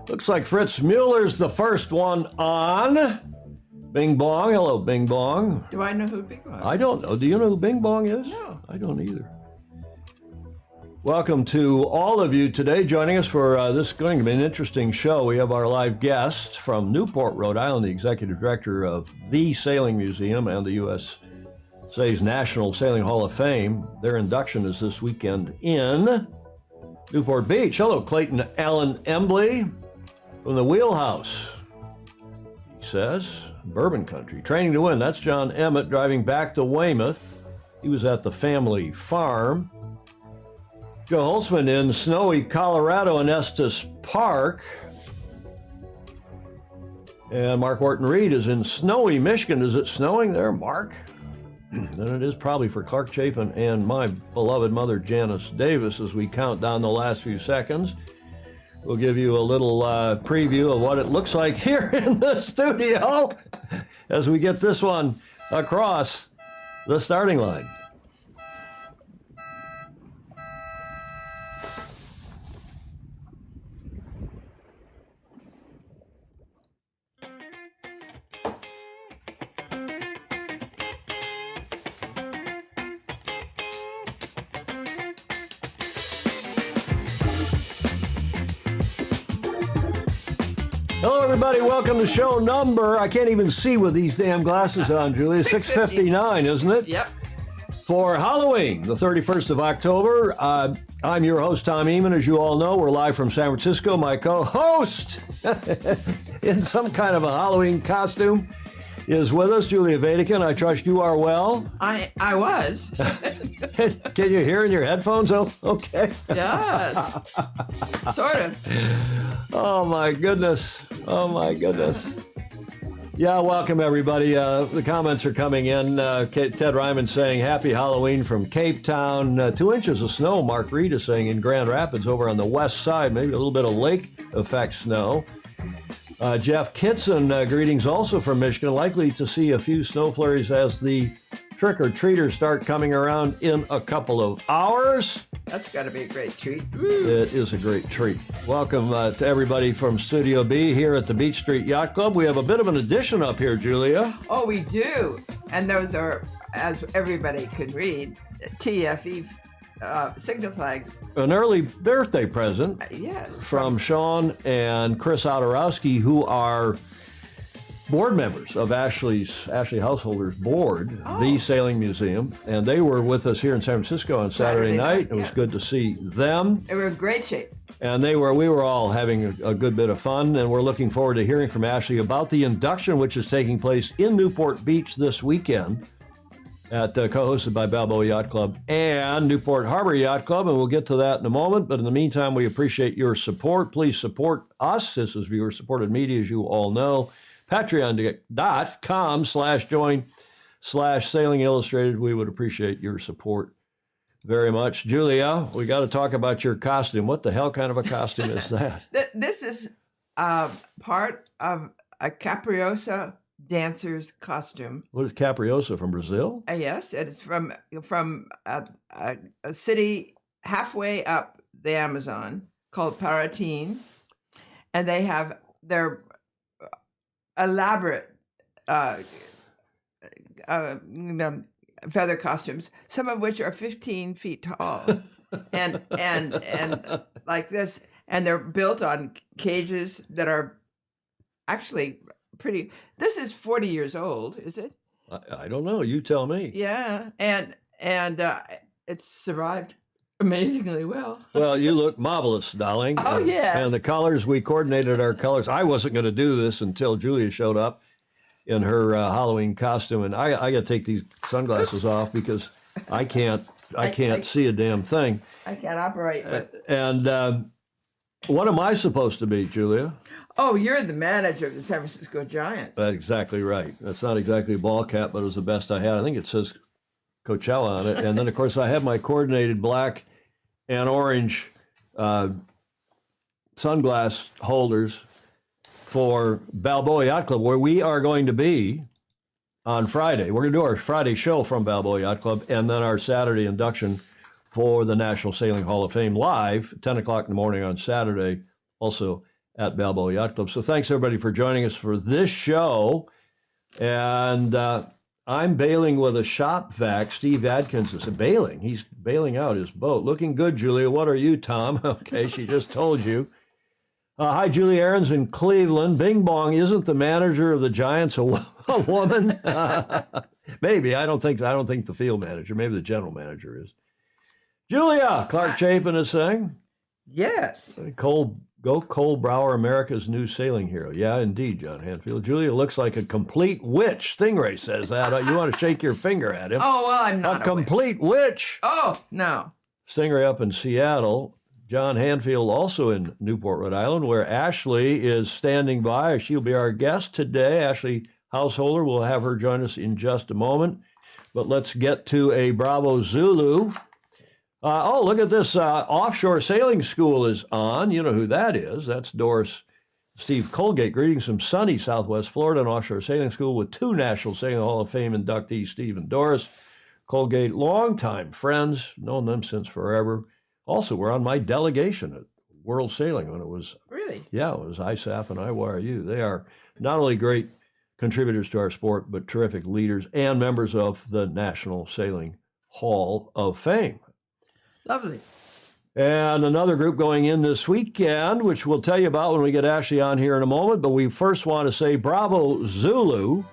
Looks like Fritz Mueller's the first one on. Bing Bong. Hello, Bing Bong. Do I know who Bing Bong is? I don't know. Do you know who Bing Bong is? No. I don't either. Welcome to all of you today. Joining us for this is going to be an interesting show. We have our live guest from Newport, Rhode Island, the executive director of the Sailing Museum and the USA's National Sailing Hall of Fame. Their induction is this weekend in Newport Beach. Hello, Clayton Allen Embley from the Wheelhouse. He says, Bourbon Country. Training to win. That's John Emmett driving back to Weymouth. He was at the family farm. Joe Holtzman in snowy Colorado in Estes Park. And Mark Wharton Reed is in snowy Michigan. Is it snowing there, Mark? Then it is probably for Clark Chapin and my beloved mother, Janice Davis, as we count down the last few seconds. We'll give you a little preview of what it looks like here in the studio as we get this one across the starting line. Hello, everybody. Welcome to show number, I can't even see with these damn glasses on, Julia, 659, isn't it? Yep. For Halloween, the 31st of October. I'm your host, Tom Eamon. As you all know, we're live from San Francisco. My co-host, in some kind of a Halloween costume, is with us, Julia Vatican. I trust you are well. I was. Can you hear in your headphones? Oh, okay. Yes. Sort of. Oh, my goodness. Oh, my goodness. Yeah, welcome, everybody. The comments are coming in. Ted Ryman saying, Happy Halloween from Cape Town. 2 inches of snow, Mark Reed is saying, in Grand Rapids over on the west side. Maybe a little bit of lake effect snow. Jeff Kitson, greetings also from Michigan. Likely to see a few snow flurries as the trick-or-treaters start coming around in a couple of hours. That's got to be a great treat. It is a great treat. Welcome to everybody from Studio B here at the Beach Street Yacht Club. We have a bit of an addition up here, Julia. Oh, we do. And those are, as everybody can read, TFE signal flags. An early birthday present Yes. from Sean and Chris Otorowski, who are board members of Ashley Householders Board, the Sailing Museum, and they were with us here in San Francisco on Saturday night. It was good to see them. They were in great shape. And we were all having a good bit of fun, and we're looking forward to hearing from Ashley about the induction, which is taking place in Newport Beach this weekend, co-hosted by Balboa Yacht Club and Newport Harbor Yacht Club, and we'll get to that in a moment. But in the meantime, we appreciate your support. Please support us. This is viewer-supported media, as you all know. Patreon.com/join/Sailing Illustrated. We would appreciate your support very much. Julia, we got to talk about your costume. What the hell kind of a costume is that? This is part of a Capriosa dancer's costume. What is Capriosa, from Brazil? Yes, it is from a city halfway up the Amazon called Paraty, and they have their elaborate feather costumes, some of which are 15 feet tall, and like this, and they're built on cages that are actually pretty. This is 40 years old, is it? I don't know. You tell me. Yeah, and it's survived amazingly well. Well, you look marvelous, darling. Oh, yes. And the colors, we coordinated our colors. I wasn't going to do this until Julia showed up in her Halloween costume, and I got to take these sunglasses off because I can't see a damn thing. I can't operate with. And what am I supposed to be, Julia? Oh, you're the manager of the San Francisco Giants. That's exactly right. That's not exactly a ball cap, but it was the best I had. I think it says Coachella on it. And then, of course, I have my coordinated black and orange sunglass holders for Balboa Yacht Club, where we are going to be on Friday. We're going to do our Friday show from Balboa Yacht Club, and then our Saturday induction for the National Sailing Hall of Fame live, 10 o'clock in the morning on Saturday, also at Balboa Yacht Club. So thanks everybody for joining us for this show. And I'm bailing with a shop vac. Steve Adkins is bailing. He's bailing out his boat. Looking good, Julia. What are you, Tom? Okay, she just told you. Hi, Julie Aarons in Cleveland. Bing Bong, isn't the manager of the Giants a woman? Maybe. I don't think the field manager. Maybe the general manager is. Julia, Clark Chapin is saying. Yes. Cole Brower, America's new sailing hero. Yeah, indeed, John Hanfield. Julia looks like a complete witch. Stingray says that. You want to shake your finger at him. Oh, well, I'm not a complete witch. Oh, no. Stingray up in Seattle. John Hanfield also in Newport, Rhode Island, where Ashley is standing by. She'll be our guest today. Ashley Householder, we'll have her join us in just a moment. But let's get to a Bravo Zulu. Look at this. Offshore Sailing School is on. You know who that is. That's Doris Steve Colgate. Greetings from sunny Southwest Florida, an offshore sailing school with two National Sailing Hall of Fame inductees, Steve and Doris Colgate, longtime friends, known them since forever. Also, we're on my delegation at World Sailing when it was... Really? Yeah, it was ISAF and IYRU. They are not only great contributors to our sport, but terrific leaders and members of the National Sailing Hall of Fame. Lovely. And another group going in this weekend, which we'll tell you about when we get Ashley on here in a moment. But we first want to say Bravo Zulu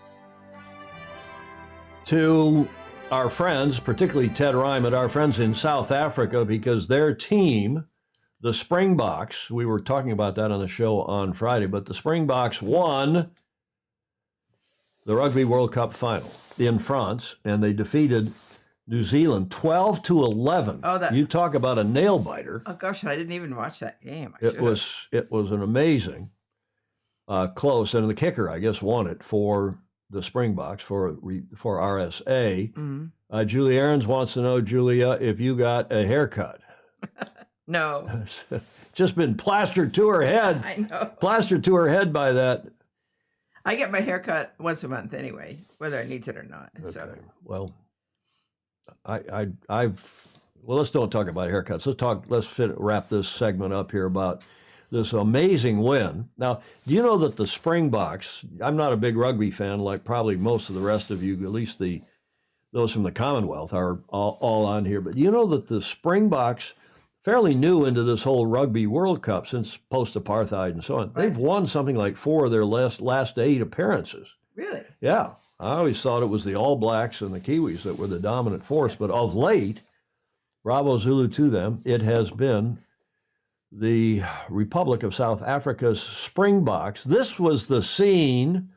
to our friends, particularly Ted Ryman, our friends in South Africa, because their team, the Springboks, we were talking about that on the show on Friday, but the Springboks won the Rugby World Cup final in France, and they defeated New Zealand 12-11. Oh, you talk about a nail biter. Oh gosh, I didn't even watch that game. It was an amazing close, and the kicker, I guess, won it for the Springboks for RSA. Mm-hmm. Julie Aarons wants to know, Julia, if you got a haircut. No. Just been plastered to her head. I know. Plastered to her head by that. I get my haircut once a month anyway, whether I need it or not. Okay. So. Well, let's don't talk about haircuts. Let's wrap this segment up here about this amazing win. Now, do you know that the Springboks, I'm not a big rugby fan like probably most of the rest of you, at least those from the Commonwealth are all on here, but you know that the Springboks, fairly new into this whole Rugby World Cup since post-apartheid and so on, right. They've won something like 4 of their last 8 appearances. Really? Yeah. I always thought it was the All Blacks and the Kiwis that were the dominant force, but of late, Bravo Zulu to them, it has been the Republic of South Africa's Springboks. This was the scene,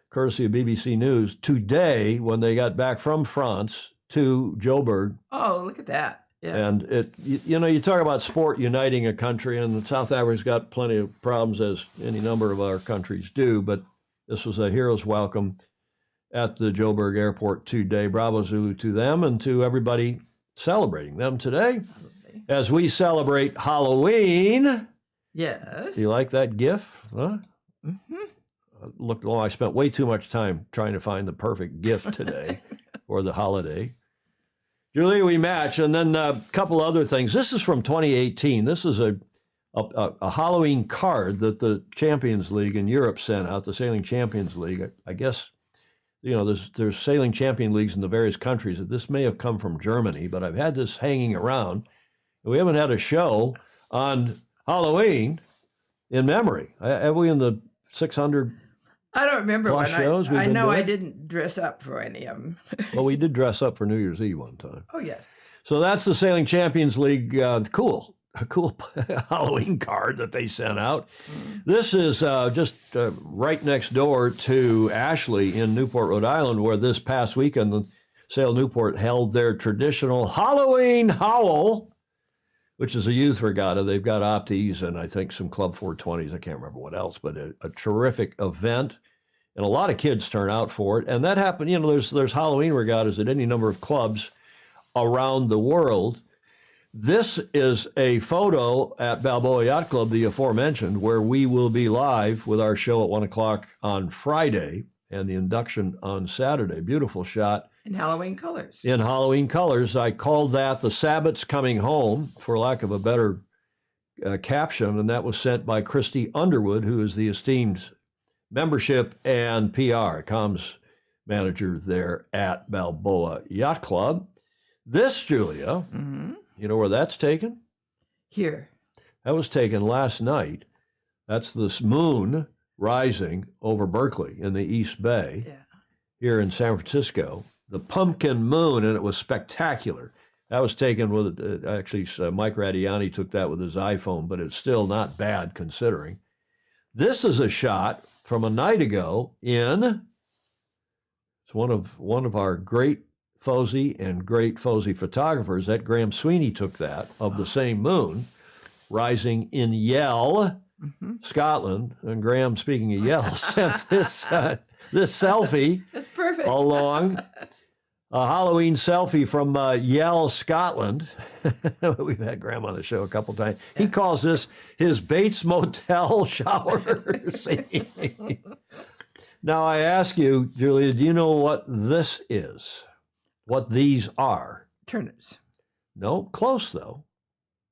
courtesy of BBC News, today when they got back from France to Joburg. Oh, look at that. Yeah. And you talk about sport uniting a country, and South Africa's got plenty of problems, as any number of our countries do, but this was a hero's welcome at the Joburg airport today. Bravo Zulu to them and to everybody celebrating them today. As we celebrate Halloween. Yes. Do you like that GIF? Huh? Mm-hmm. I spent way too much time trying to find the perfect GIF today for the holiday. Julie, we match. And then a couple other things. This is from 2018. This is a Halloween card that the Champions League in Europe sent out, the Sailing Champions League. I guess, there's Sailing Champion Leagues in the various countries. This may have come from Germany, but I've had this hanging around. We haven't had a show on Halloween in memory. Have we in the 600 I don't remember plus shows? I know I didn't dress up for any of them. Well, we did dress up for New Year's Eve one time. Oh, yes. So that's the Sailing Champions League. A cool Halloween card that they sent out. Mm-hmm. This is just right next door to Ashley in Newport, Rhode Island, where this past weekend the Sail Newport held their traditional Halloween Howl, which is a youth regatta. They've got opties and I think some Club 420s. I can't remember what else, but a terrific event. And a lot of kids turn out for it. And that happened, there's Halloween regattas at any number of clubs around the world. This is a photo at Balboa Yacht Club, the aforementioned, where we will be live with our show at 1 o'clock on Friday and the induction on Saturday. Beautiful shot. In Halloween colors. In Halloween colors. I called that the Sabbath's Coming Home, for lack of a better caption, and that was sent by Christy Underwood, who is the esteemed membership and PR comms manager there at Balboa Yacht Club. This, Julia, you know where that's taken? Here. That was taken last night. That's this moon rising over Berkeley in the East Bay here in San Francisco. The pumpkin moon, and it was spectacular. That was taken with, actually, Mike Radiani took that with his iPhone, but it's still not bad considering. This is a shot from a night ago it's one of our great Fozy and great Fozy photographers, that Graham Sweeney took that, of the same moon, rising in Yell, Scotland. And Graham, speaking of Yell, sent this selfie. That's perfect. Along a Halloween selfie from Yell, Scotland. We've had Graham on the show a couple times. He calls this his Bates Motel shower scene. Now, I ask you, Julia, do you know what this is? What these are? Turnips. No, close though.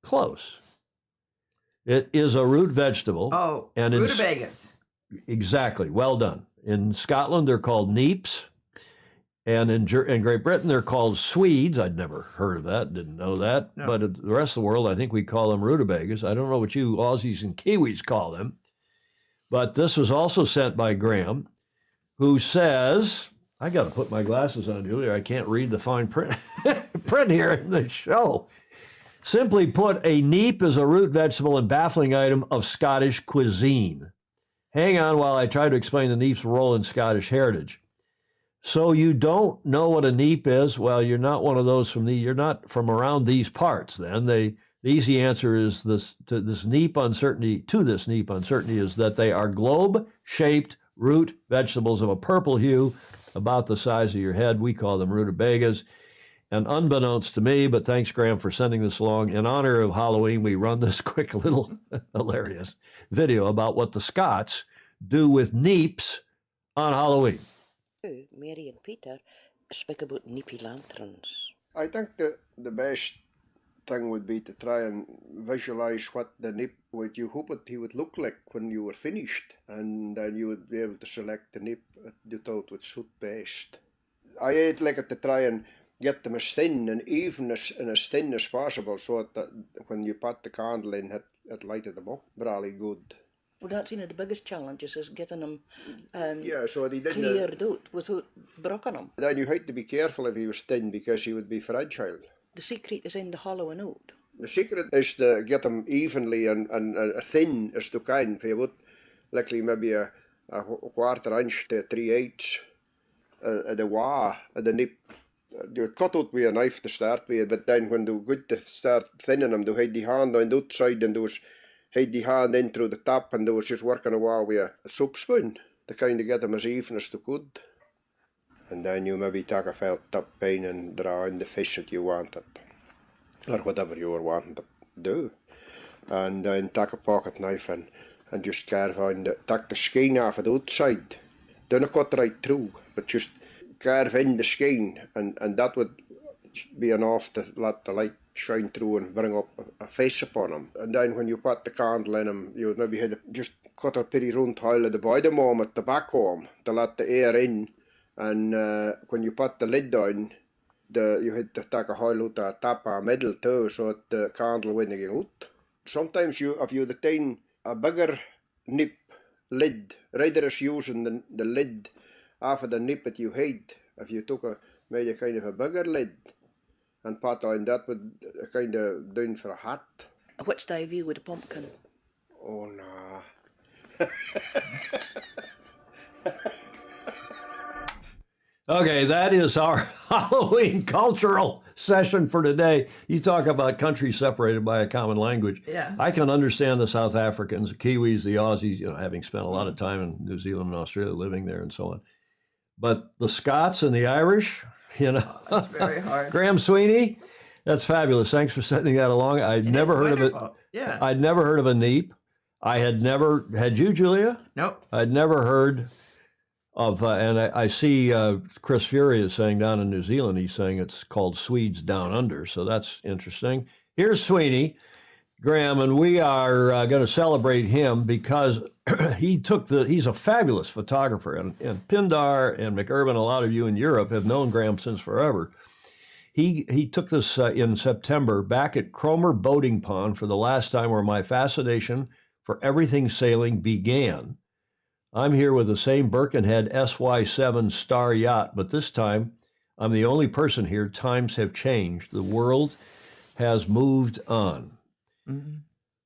Close. It is a root vegetable. Oh, and rutabagas. Exactly. Well done. In Scotland, they're called neeps. And in Great Britain, they're called Swedes. I'd never heard of that, didn't know that. No. But in the rest of the world, I think we call them rutabagas. I don't know what you Aussies and Kiwis call them. But this was also sent by Graham, who says, I got to put my glasses on, Julia. I can't read the fine print here in the show. Simply put, a neep is a root vegetable and baffling item of Scottish cuisine. Hang on while I try to explain the neep's role in Scottish heritage. So you don't know what a neep is? Well, you're not one of those you're not from around these parts then. The easy answer is this neep uncertainty is that they are globe-shaped root vegetables of a purple hue, about the size of your head. We call them rutabagas. And unbeknownst to me, but thanks, Graham, for sending this along, in honor of Halloween, we run this quick little hilarious video about what the Scots do with neeps on Halloween. Mary and Peter speak about neepy lanterns. I think the best thing would be to try and visualize what the nip would you hope he would look like when you were finished, and then you would be able to select the nip that you thought would suit best. I'd like it to try and get them as thin and even and as thin as possible, so that when you put the candle in, it lighted them up really good. Well, that's one of the biggest challenges, is getting them so they didn't cleared out without broken them. Then you had to be careful if he was thin, because he would be fragile. The secret is in the hollowing out. The secret is to get them evenly and thin as you can. You would likely maybe a quarter inch to 3/8 of the wah of the nip. You would cut out with a knife to start with, but then when you good to start thinning them, you had the hand on the outside and you had the hand in through the top, and you was just working away with a soup spoon to kind of get them as even as you could. And then you maybe take a felt top pen and draw in the fish that you wanted, or whatever you were wanting to do. And then take a pocket knife and just carve on take the skin off of the outside. Don't cut right through, but just carve in the skin, and that would be enough to let the light shine through and bring up a face upon them. And then when you put the candle in them, you would maybe just cut a pretty round hole at the bottom of them at the back of them to let the air in. And when you put the lid on, you had to take a hole out of the top of the middle too, so that the candle wouldn't get out. Sometimes if you attain a bigger nip lid, rather as using the lid off of the nip that you had, if you made a kind of a bigger lid and put on, that would kind of down for a hat. What's the idea with the pumpkin? Oh, nah. Okay, that is our Halloween cultural session for today. You talk about countries separated by a common language. Yeah. I can understand the South Africans, the Kiwis, the Aussies, having spent a lot of time in New Zealand and Australia, living there and so on. But the Scots and the Irish, It's very hard. Graham Sweeney, that's fabulous. Thanks for sending that along. I'd never heard of it. Yeah. I'd never heard of a neep. Had you, Julia? Nope. I'd never heard of, and I see Chris Fury is saying down in New Zealand, he's saying it's called Swedes Down Under. So that's interesting. Here's Sweeney Graham, and we are going to celebrate him because he's a fabulous photographer. And Pindar and McIrvin, a lot of you in Europe have known Graham since forever. He took this in September back at Cromer Boating Pond for the last time where my fascination for everything sailing began. I'm here with the same Birkenhead SY7 Star yacht, but this time I'm the only person here. Times have changed. The world has moved on. Mm-hmm.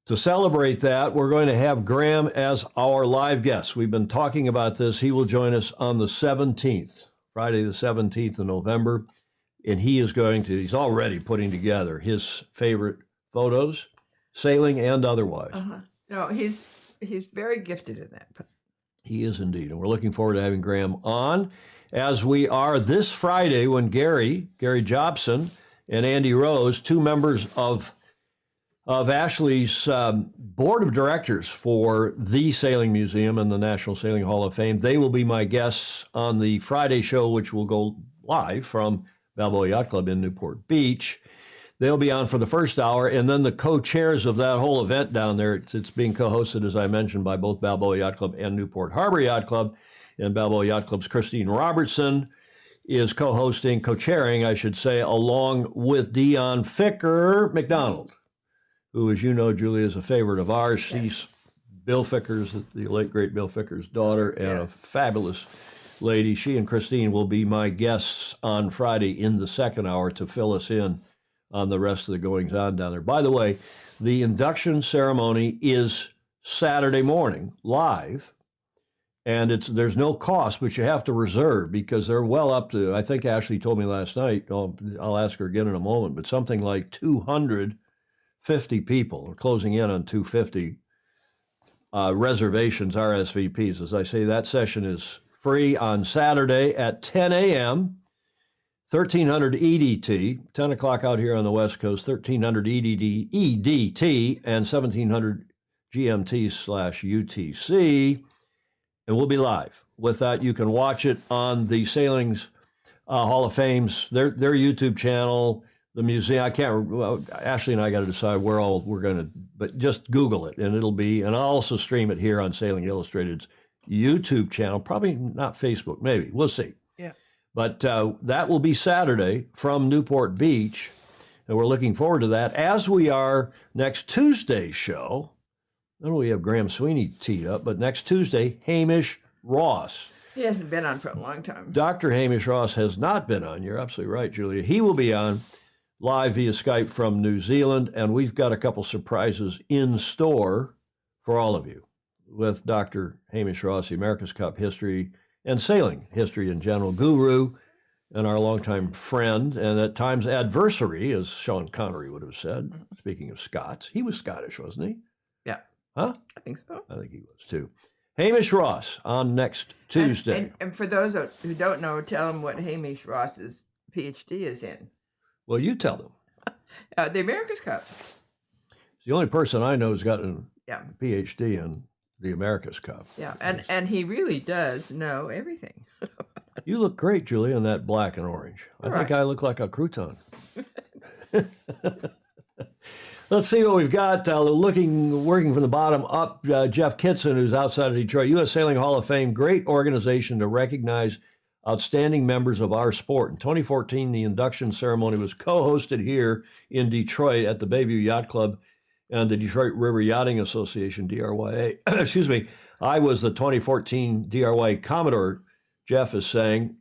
To celebrate that, we're going to have Graham as our live guest. We've been talking about this. He will join us on the 17th, Friday the 17th of November, and he's already putting together his favorite photos, sailing and otherwise. No, he's very gifted in that. He is indeed, and we're looking forward to having Graham on, as we are this Friday when Gary Jobson and Andy Rose, two members of Ashley's board of directors for the Sailing Museum and the National Sailing Hall of Fame. They will be my guests on the Friday show, which will go live from Balboa Yacht Club in Newport Beach. They'll be on for the first hour, and then the co-chairs of that whole event down there, it's being co-hosted, as I mentioned, by both Balboa Yacht Club and Newport Harbor Yacht Club. And Balboa Yacht Club's Christine Robertson is co-chairing, I should say, along with Dion Ficker McDonald, who, as you know, Julia, is a favorite of ours. Yes. She's Bill Ficker's, the late, great Bill Ficker's daughter, and a fabulous lady. She and Christine will be my guests on Friday in the second hour to fill us in on the rest of the goings-on down there. By the way, the induction ceremony is Saturday morning, live, and there's no cost, but you have to reserve because they're well up to, I think Ashley told me last night, I'll ask her again in a moment, but something like 250 people are closing in on 250 reservations, RSVPs. As I say, that session is free on Saturday at 10 a.m., 1300 EDT, 10 o'clock out here on the West Coast, 1300 EDT, and 1700 GMT/UTC, and we'll be live. With that, you can watch it on the Sailing's Hall of Fame's, their YouTube channel, the museum. Ashley and I got to decide where all we're going to, but just Google it, and it'll be, and I'll also stream it here on Sailing Illustrated's YouTube channel, probably not Facebook, maybe. We'll see. Yeah. But that will be Saturday from Newport Beach, and we're looking forward to that, as we are next Tuesday's show. I know we have Graham Sweeney teed up, but next Tuesday, Hamish Ross. He hasn't been on for a long time. Dr. Hamish Ross has not been on. You're absolutely right, Julia. He will be on live via Skype from New Zealand, and we've got a couple surprises in store for all of you with Dr. Hamish Ross, the America's Cup history and sailing history in general guru, and our longtime friend, and at times adversary, as Sean Connery would have said, speaking of Scots. He was Scottish, wasn't he? Yeah. Huh? I think so. I think he was, too. Hamish Ross on next Tuesday. And for those who don't know, tell them what Hamish Ross's PhD is in. Well, you tell them. The America's Cup. He's the only person I know who's got a Yeah. PhD in the America's Cup. Yeah, and he really does know everything. You look great, Julie, in that black and orange. I think Right. I look like a crouton. Let's see what we've got. Working from the bottom up, Jeff Kitson, who's outside of Detroit. U.S. Sailing Hall of Fame, great organization to recognize outstanding members of our sport. In 2014, the induction ceremony was co-hosted here in Detroit at the Bayview Yacht Club and the Detroit River Yachting Association, DRYA. Excuse me. I was the 2014 DRYA Commodore, Jeff is saying,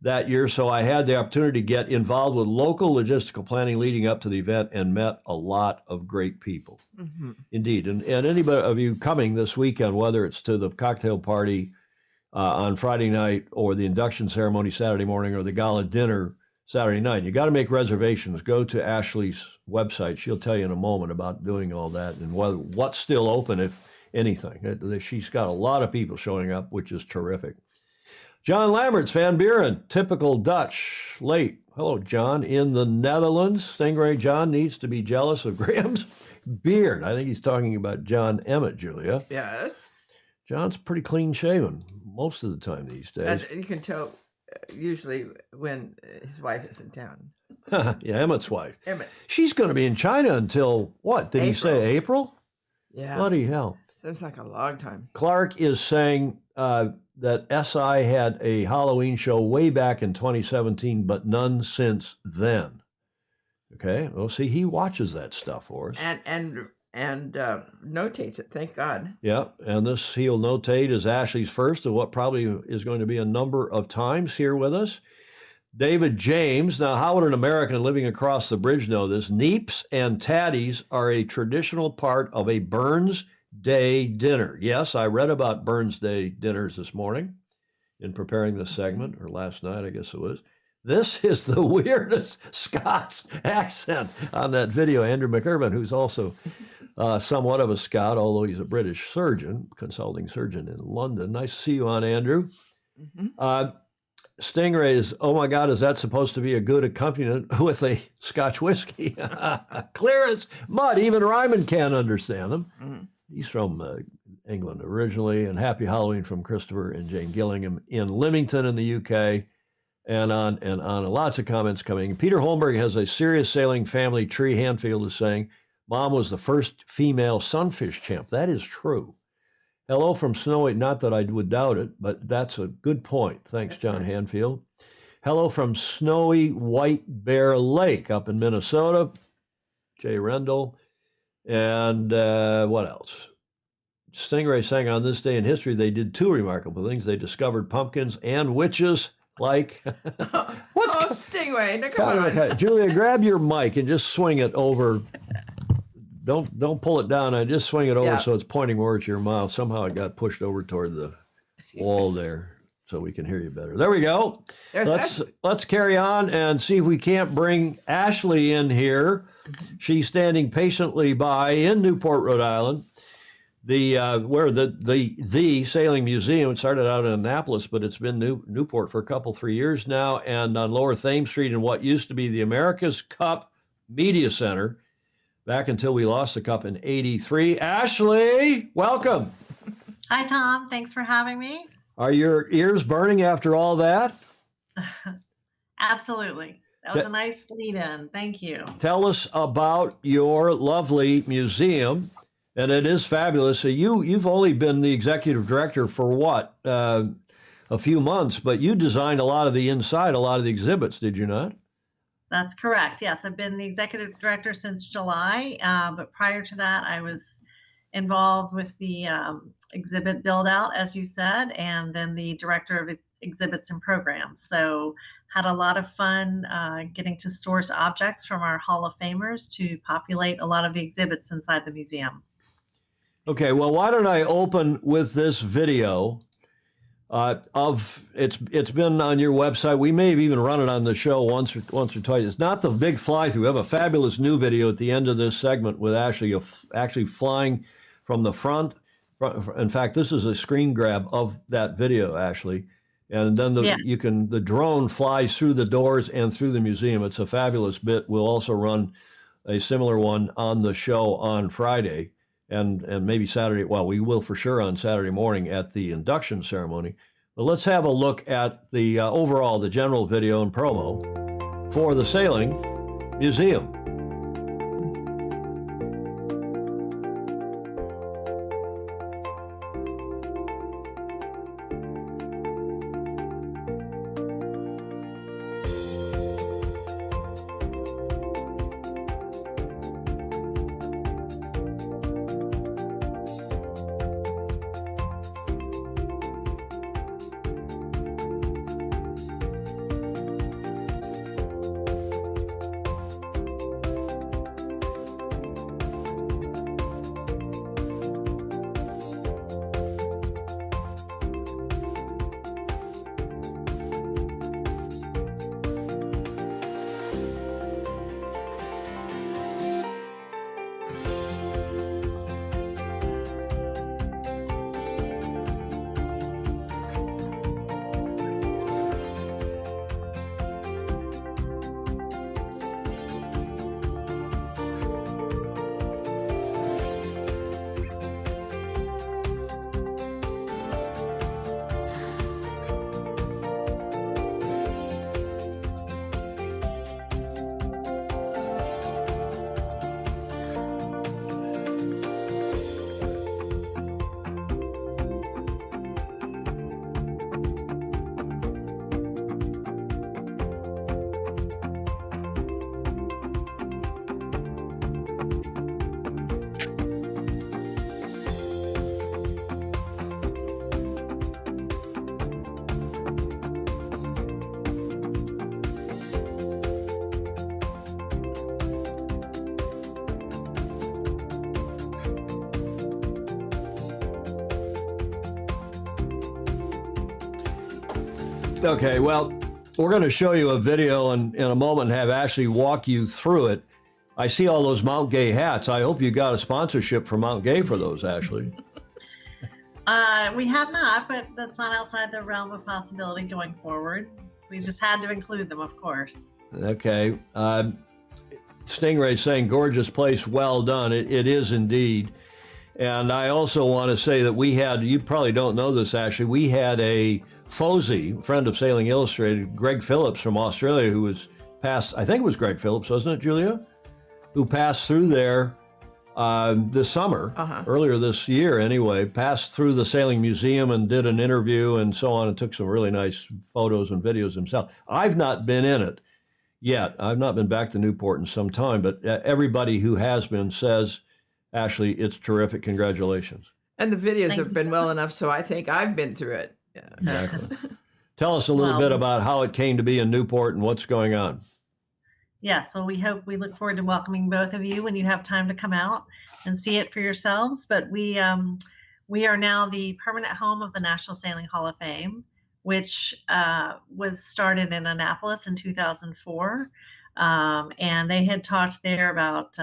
that year, so I had the opportunity to get involved with local logistical planning leading up to the event and met a lot of great people. Mm-hmm. Indeed. And anybody of you coming this weekend, whether it's to the cocktail party on Friday night or the induction ceremony Saturday morning or the gala dinner Saturday night, you got to make reservations. Go to Ashley's website. She'll tell you in a moment about doing all that and what's still open, if anything. She's got a lot of people showing up, which is terrific. John Lamberts, Van Buren, typical Dutch, late. Hello, John, in the Netherlands. Stingray John needs to be jealous of Graham's beard. I think he's talking about John Emmett, Julia. Yeah. John's pretty clean shaven most of the time these days. And you can tell usually when his wife is in town. Yeah, Emmett's wife. Emmett. She's going to be in China until what? Did he say April? Yeah. Bloody hell. Seems like a long time. Clark is saying that SI had a Halloween show way back in 2017, but none since then. Okay, well, see, he watches that stuff for us. And notates it, thank God. Yeah, and this he'll notate is Ashley's first of what probably is going to be a number of times here with us. David James, now how would an American living across the bridge know this? Neeps and tatties are a traditional part of a Burns Day dinner. Yes, I read about Burns Day dinners this morning in preparing this segment, or last night, I guess it was. This is the weirdest Scots accent on that video. Andrew McIrvin, who's also somewhat of a Scot, although he's a British surgeon, consulting surgeon in London. Nice to see you on, Andrew. Mm-hmm. Stingray is, oh my God, is that supposed to be a good accompaniment with a Scotch whiskey? Clear as mud. Even Ryman can't understand him. Mm-hmm. He's from England originally. And happy Halloween from Christopher and Jane Gillingham in Leamington in the UK. And on. Lots of comments coming. Peter Holmberg has a serious sailing family tree. Hanfield is saying, Mom was the first female sunfish champ. That is true. Hello from Snowy. Not that I would doubt it, but that's a good point. Thanks, that's John nice. Hanfield. Hello from Snowy White Bear Lake up in Minnesota. Jay Rendell. And what else? Stingray saying on this day in history, they did two remarkable things. They discovered pumpkins and witches. Like, what's Stingray? Now, come on. Okay. Julia, grab your mic and just swing it over. Don't pull it down. I just swing it over so it's pointing more at your mouth. Somehow it got pushed over toward the wall there, so we can hear you better. There we go. Let's carry on and see if we can't bring Ashley in here. She's standing patiently by in Newport, Rhode Island. Where the Sailing Museum, it started out in Annapolis, but it's been Newport for 3 years now, and on Lower Thames Street in what used to be the America's Cup Media Center, back until we lost the cup in '83. Ashley, welcome. Hi, Tom. Thanks for having me. Are your ears burning after all that? Absolutely. That was a nice lead-in. Thank you. Tell us about your lovely museum. And it is fabulous. So you've only been the executive director for what, a few months, but you designed a lot of the inside, a lot of the exhibits, did you not? That's correct. Yes, I've been the executive director since July, but prior to that, I was involved with the exhibit build-out, as you said, and then the director of exhibits and programs. So had a lot of fun getting to source objects from our Hall of Famers to populate a lot of the exhibits inside the museum. Okay, well, why don't I open with this video it's been on your website. We may have even run it on the show once or twice. It's not the big fly through. We have a fabulous new video at the end of this segment with Ashley actually flying from the front. In fact, this is a screen grab of that video, Ashley. And then the drone flies through the doors and through the museum. It's a fabulous bit. We'll also run a similar one on the show on Friday. And maybe Saturday, well, we will for sure on Saturday morning at the induction ceremony. But let's have a look at the overall, the general video and promo for the Sailing Museum. Okay, well, we're going to show you a video in a moment and have Ashley walk you through it. I see all those Mount Gay hats. I hope you got a sponsorship from Mount Gay for those, Ashley. We have not, but that's not outside the realm of possibility going forward. We just had to include them, of course. Okay. Stingray saying, gorgeous place, well done. It is indeed. And I also want to say that we had, you probably don't know this, Ashley, we had a FOSI, friend of Sailing Illustrated, Greg Phillips from Australia, who was passed, I think it was Greg Phillips, wasn't it, Julia? Who passed through there this summer, earlier this year anyway, passed through the Sailing Museum and did an interview and so on, and took some really nice photos and videos himself. I've not been in it yet. I've not been back to Newport in some time, but everybody who has been says, Ashley, it's terrific. Congratulations. And the videos Thank have you been so well much. enough, so I think I've been through it. Yeah. Exactly. Tell us a little bit about how it came to be in Newport and what's going on. Yes, well, we look forward to welcoming both of you when you have time to come out and see it for yourselves. But we are now the permanent home of the National Sailing Hall of Fame, which was started in Annapolis in 2004. And they had talked there about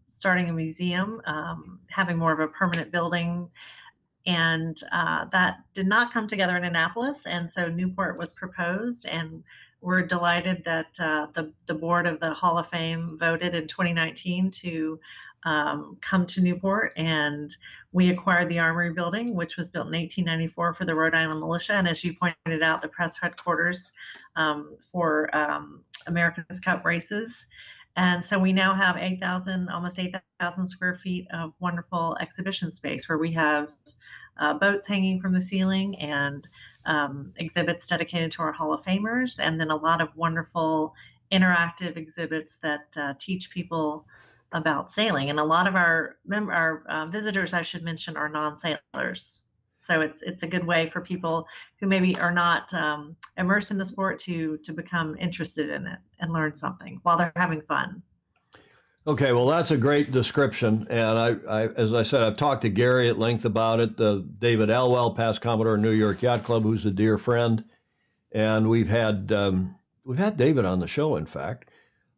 starting a museum, having more of a permanent building. And that did not come together in Annapolis. And so Newport was proposed, and we're delighted that the board of the Hall of Fame voted in 2019 to come to Newport, and we acquired the Armory building, which was built in 1894 for the Rhode Island Militia, and as you pointed out, the press headquarters for America's Cup races. And so we now have almost 8,000 square feet of wonderful exhibition space where we have boats hanging from the ceiling and exhibits dedicated to our Hall of Famers, and then a lot of wonderful interactive exhibits that teach people about sailing. And a lot of our visitors, I should mention, are non-sailors. So it's a good way for people who maybe are not immersed in the sport to become interested in it and learn something while they're having fun. Okay, well, that's a great description. And I as I said, I've talked to Gary at length about it. David Elwell, past Commodore of New York Yacht Club, who's a dear friend. And we've had David on the show, in fact.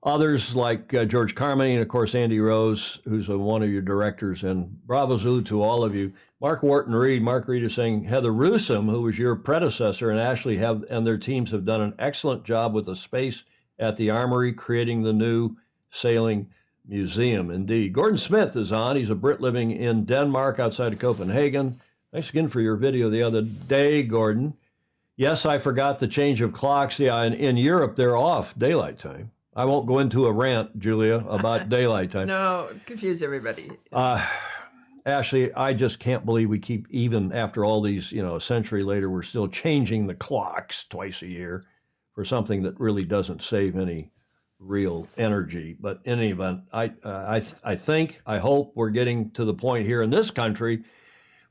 Others like George Carmody and, of course, Andy Rose, who's one of your directors. And bravo Zoo to all of you. Mark Wharton Reed. Mark Reed is saying, Heather Roosum, who was your predecessor, and Ashley and their teams have done an excellent job with the space at the Armory, creating the new sailing museum. Indeed. Gordon Smith is on. He's a Brit living in Denmark outside of Copenhagen. Thanks again for your video the other day, Gordon. Yes, I forgot the change of clocks. Yeah, in Europe, they're off daylight time. I won't go into a rant, Julia, about daylight time. No, confuse everybody. Ashley, I just can't believe we keep, even after all these, a century later, we're still changing the clocks twice a year for something that really doesn't save any real energy. But in any event, I hope we're getting to the point here in this country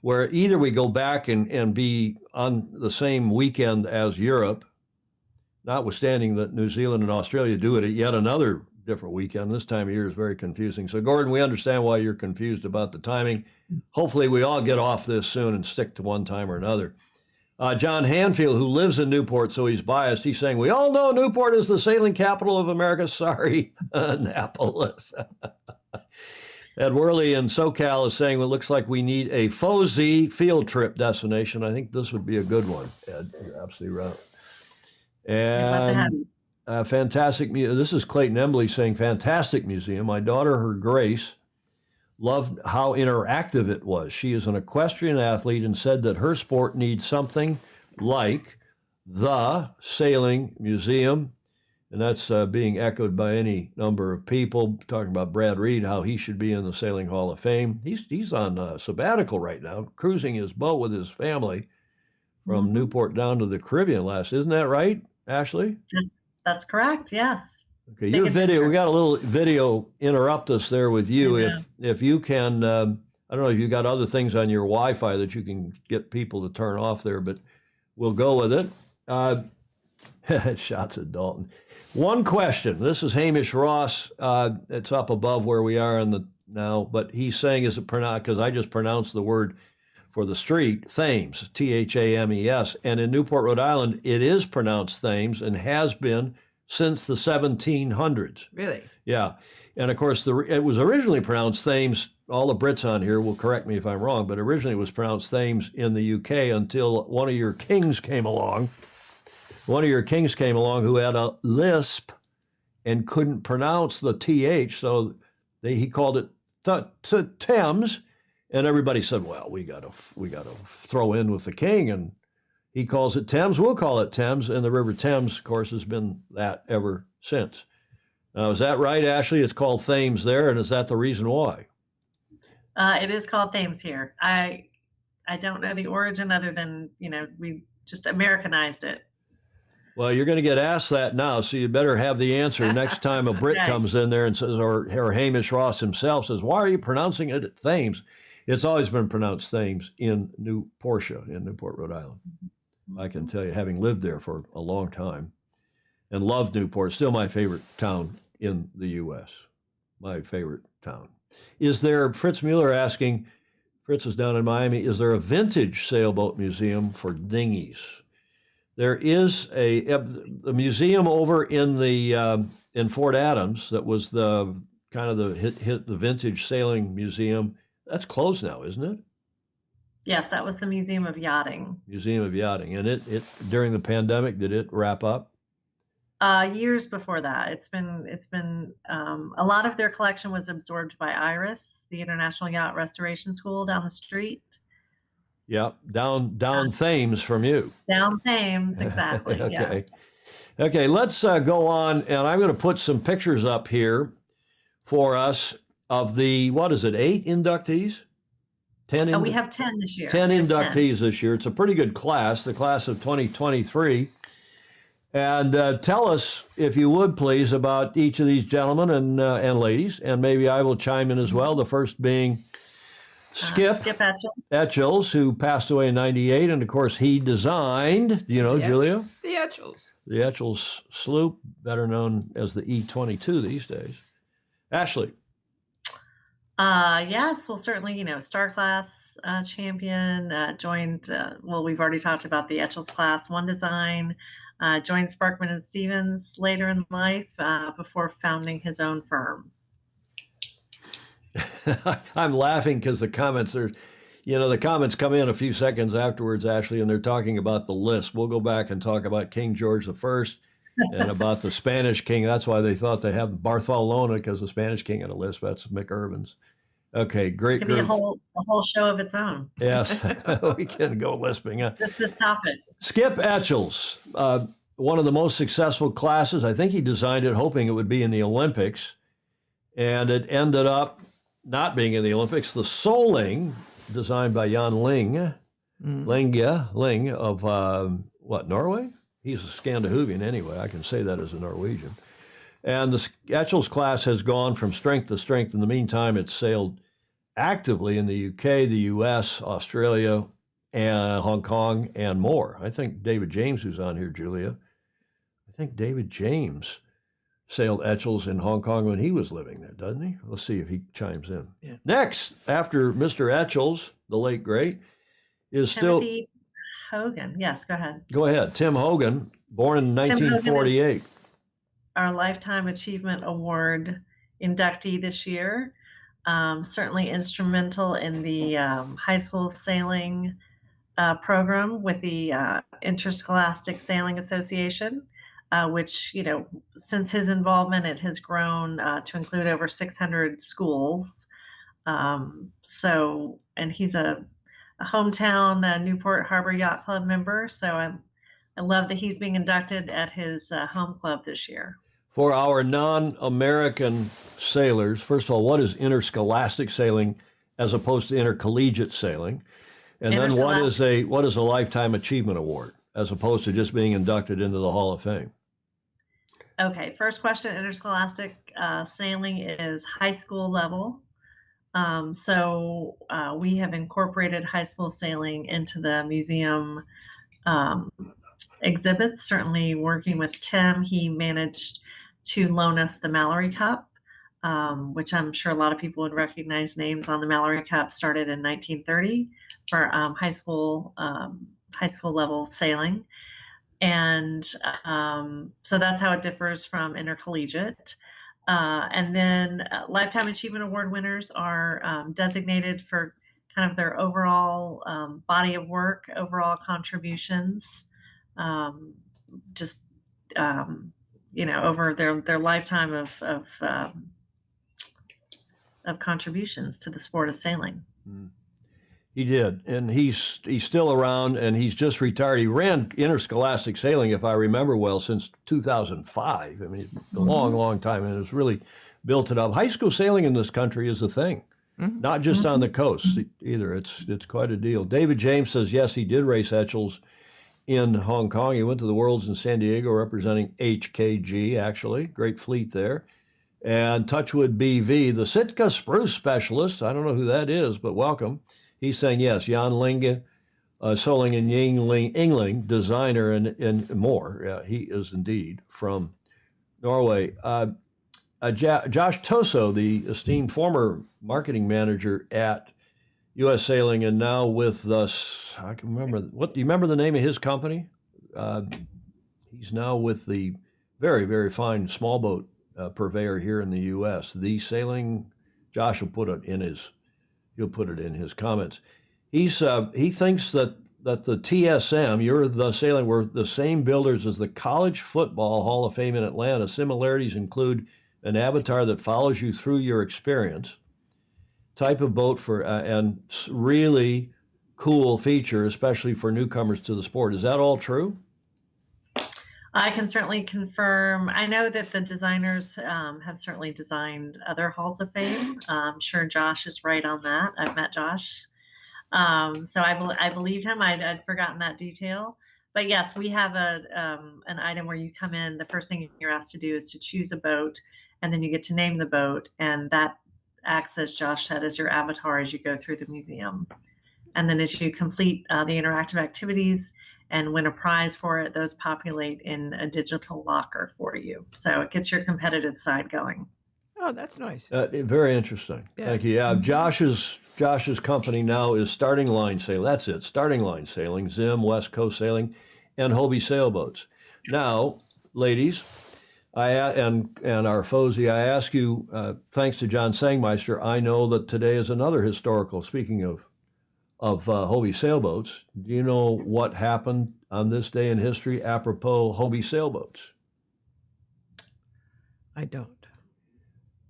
where either we go back and be on the same weekend as Europe, notwithstanding that New Zealand and Australia do it at yet another different weekend. This time of year is very confusing. So, Gordon, we understand why you're confused about the timing. Hopefully we all get off this soon and stick to one time or another. John Hanfield, who lives in Newport, so he's biased. He's saying, we all know Newport is the sailing capital of America. Sorry, Annapolis. Ed Worley in SoCal is saying, well, it looks like we need a FOSI field trip destination. I think this would be a good one, Ed. You're absolutely right. And fantastic. This is Clayton Embley saying, fantastic museum. My daughter, her Grace, loved how interactive it was. She is an equestrian athlete and said that her sport needs something like the Sailing Museum. And that's being echoed by any number of people, talking about Brad Reed, how he should be in the Sailing Hall of Fame. He's on sabbatical right now, cruising his boat with his family from Newport down to the Caribbean isn't that right, Ashley? That's correct, yes. Okay, your video, we got a little video interrupt us there with you. Yeah. If you can, I don't know if you got other things on your Wi-Fi that you can get people to turn off there, but we'll go with it. Shots at Dalton. One question. This is Hamish Ross. It's up above where we are now, but he's saying, is it pronounced, because I just pronounced the word for the street, Thames, Thames. And in Newport, Rhode Island, it is pronounced Thames and has been since the 1700s. Really? Yeah. And of course, it was originally pronounced Thames. All the Brits on here will correct me if I'm wrong, but originally it was pronounced Thames in the UK until one of your kings came along. One of your kings came along who had a lisp and couldn't pronounce the TH, so he called it Thames, and everybody said, "Well, we got to throw in with the king," and he calls it Thames. We'll call it Thames, and the River Thames, of course, has been that ever since. Now, is that right, Ashley? It's called Thames there, and is that the reason why? It is called Thames here. I don't know the origin other than, we just Americanized it. Well, you're going to get asked that now, so you better have the answer next time a Brit Okay. comes in there and says, or Hamish Ross himself says, "Why are you pronouncing it Thames?" It's always been pronounced Thames in New Portia, in Newport, Rhode Island. I can tell you, having lived there for a long time and loved Newport, still my favorite town in the U.S. My favorite town. Is there, Fritz Mueller asking, Fritz is down in Miami, is there a vintage sailboat museum for dinghies? There is a museum over in in Fort Adams that was the kind of the vintage sailing museum. That's closed now, isn't it? Yes, that was the Museum of Yachting. Museum of Yachting. And it during the pandemic, did it wrap up? Years before that, it's been a lot of their collection was absorbed by IRIS, the International Yacht Restoration School down the street. Yeah, down Thames from you. Down Thames, exactly. Okay. Yes. Okay, let's go on, and I'm going to put some pictures up here for us of the, what is it, 8 inductees? 10 We have 10 this year. 10 We have 10. inductees this year. It's a pretty good class, the class of 2023. And tell us, if you would please, about each of these gentlemen and ladies, and maybe I will chime in as well. The first being Skip Etchells, who passed away in '98, and of course he designed, Julia? The Etchells. The Etchells sloop, better known as the E-22 these days. Ashley. Yes, well, certainly, Star Class champion, joined, we've already talked about the Etchells Class 1 design, joined Sparkman and Stevens later in life before founding his own firm. I'm laughing because the comments the comments come in a few seconds afterwards, Ashley, and they're talking about the list. We'll go back and talk about King George I and about the Spanish king. That's why they thought they have Barcelona, because the Spanish king had a list. That's Mick Irvin's. Okay, great. It could be a whole show of its own. Yes, we can go lisping. Just this topic. Skip Etchells, one of the most successful classes. I think he designed it hoping it would be in the Olympics, and it ended up not being in the Olympics. The Soling, designed by Jan Ling of Norway? He's a Scandinavian anyway. I can say that as a Norwegian. And the Etchells class has gone from strength to strength. In the meantime, it's sailed actively in the UK, the US, Australia, and Hong Kong, and more. I think David James, who's on here, Julia, I think David James sailed Etchells in Hong Kong when he was living there, doesn't he? Let's see if he chimes in. Yeah. Next, after Mr. Etchells, the late great, is Timothy Hogan. Yes, go ahead. Go ahead. Tim Hogan, born in 1948. Our Lifetime Achievement Award inductee this year. Certainly instrumental in the high school sailing program with the Interscholastic Sailing Association. Which, since his involvement, it has grown to include over 600 schools. And he's a hometown Newport Harbor Yacht Club member. So I love that he's being inducted at his home club this year. For our non-American sailors, first of all, what is interscholastic sailing as opposed to intercollegiate sailing? And then what is a Lifetime Achievement Award as opposed to just being inducted into the Hall of Fame? Okay, first question, interscholastic sailing is high school level. We have incorporated high school sailing into the museum exhibits. Certainly working with Tim, he managed to loan us the Mallory Cup which I'm sure a lot of people would recognize names on the Mallory Cup, started in 1930 for high school level sailing. And so that's how it differs from intercollegiate. And then Lifetime Achievement Award winners are designated for kind of their overall body of work, overall contributions, just over their lifetime of contributions to the sport of sailing. He did, and he's still around, and he's just retired. He ran interscholastic sailing, if I remember well, since 2005. I mean, a long time, and it's really built it up. High school sailing in this country is a thing, not just on the coast either. It's quite a deal. David James says, yes, he did race Etchells in Hong Kong. He went to the Worlds in San Diego representing HKG, actually. Great fleet there. And Touchwood BV, the Sitka spruce specialist, I don't know who that is, but welcome. He's saying, yes, Jan Linge, Soling and Yingling, designer and more. Yeah, he is indeed from Norway. Josh Toso, the esteemed former marketing manager at U.S. Sailing and now with us, I can remember, do you remember the name of his company? He's now with the very, very fine small boat purveyor here in the U.S. The Sailing, Josh will put it in his comments. He thinks that the TSM, you're the sailing, were the same builders as the College Football Hall of Fame in Atlanta. Similarities include an avatar that follows you through your experience, type of boat and really cool feature, especially for newcomers to the sport. Is that all true? I can certainly confirm. I know that the designers have certainly designed other halls of fame. I'm sure Josh is right on that. I've met Josh. So I believe him. I'd forgotten that detail. But yes, we have an item where you come in. The first thing you're asked to do is to choose a boat, and then you get to name the boat. And that acts, as Josh said, as your avatar as you go through the museum. And then as you complete the interactive activities and win a prize for it, those populate in a digital locker for you. So it gets your competitive side going. Oh, that's nice. Very interesting. Yeah. Thank you. Yeah, Josh's company now is Starting Line Sailing. That's it, Starting Line Sailing, Zim, West Coast Sailing, and Hobie Sailboats. Now, ladies, and our Fozy, I ask you, thanks to John Sangmeister, I know that today is another historical, speaking of Hobie sailboats. Do you know what happened on this day in history apropos Hobie sailboats? I don't.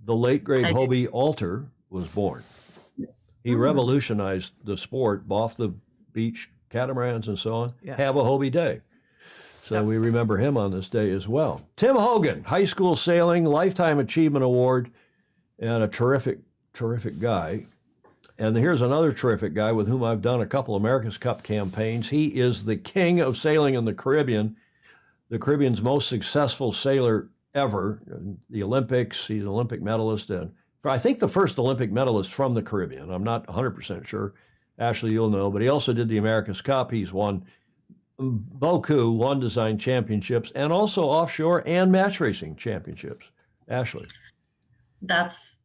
The late great Hobie Alter was born. He revolutionized the sport, off the beach catamarans and so on. Yeah. Have a Hobie day. So we remember him on this day as well. Tim Hogan, high school sailing, Lifetime Achievement Award, and a terrific guy. And here's another terrific guy with whom I've done a couple America's Cup campaigns. He is the king of sailing in the Caribbean, the Caribbean's most successful sailor ever. The Olympics, he's an Olympic medalist, and I think the first Olympic medalist from the Caribbean. I'm not 100% sure. Ashley, you'll know. But he also did the America's Cup. He's won one design championships, and also offshore and match racing championships. Ashley. That's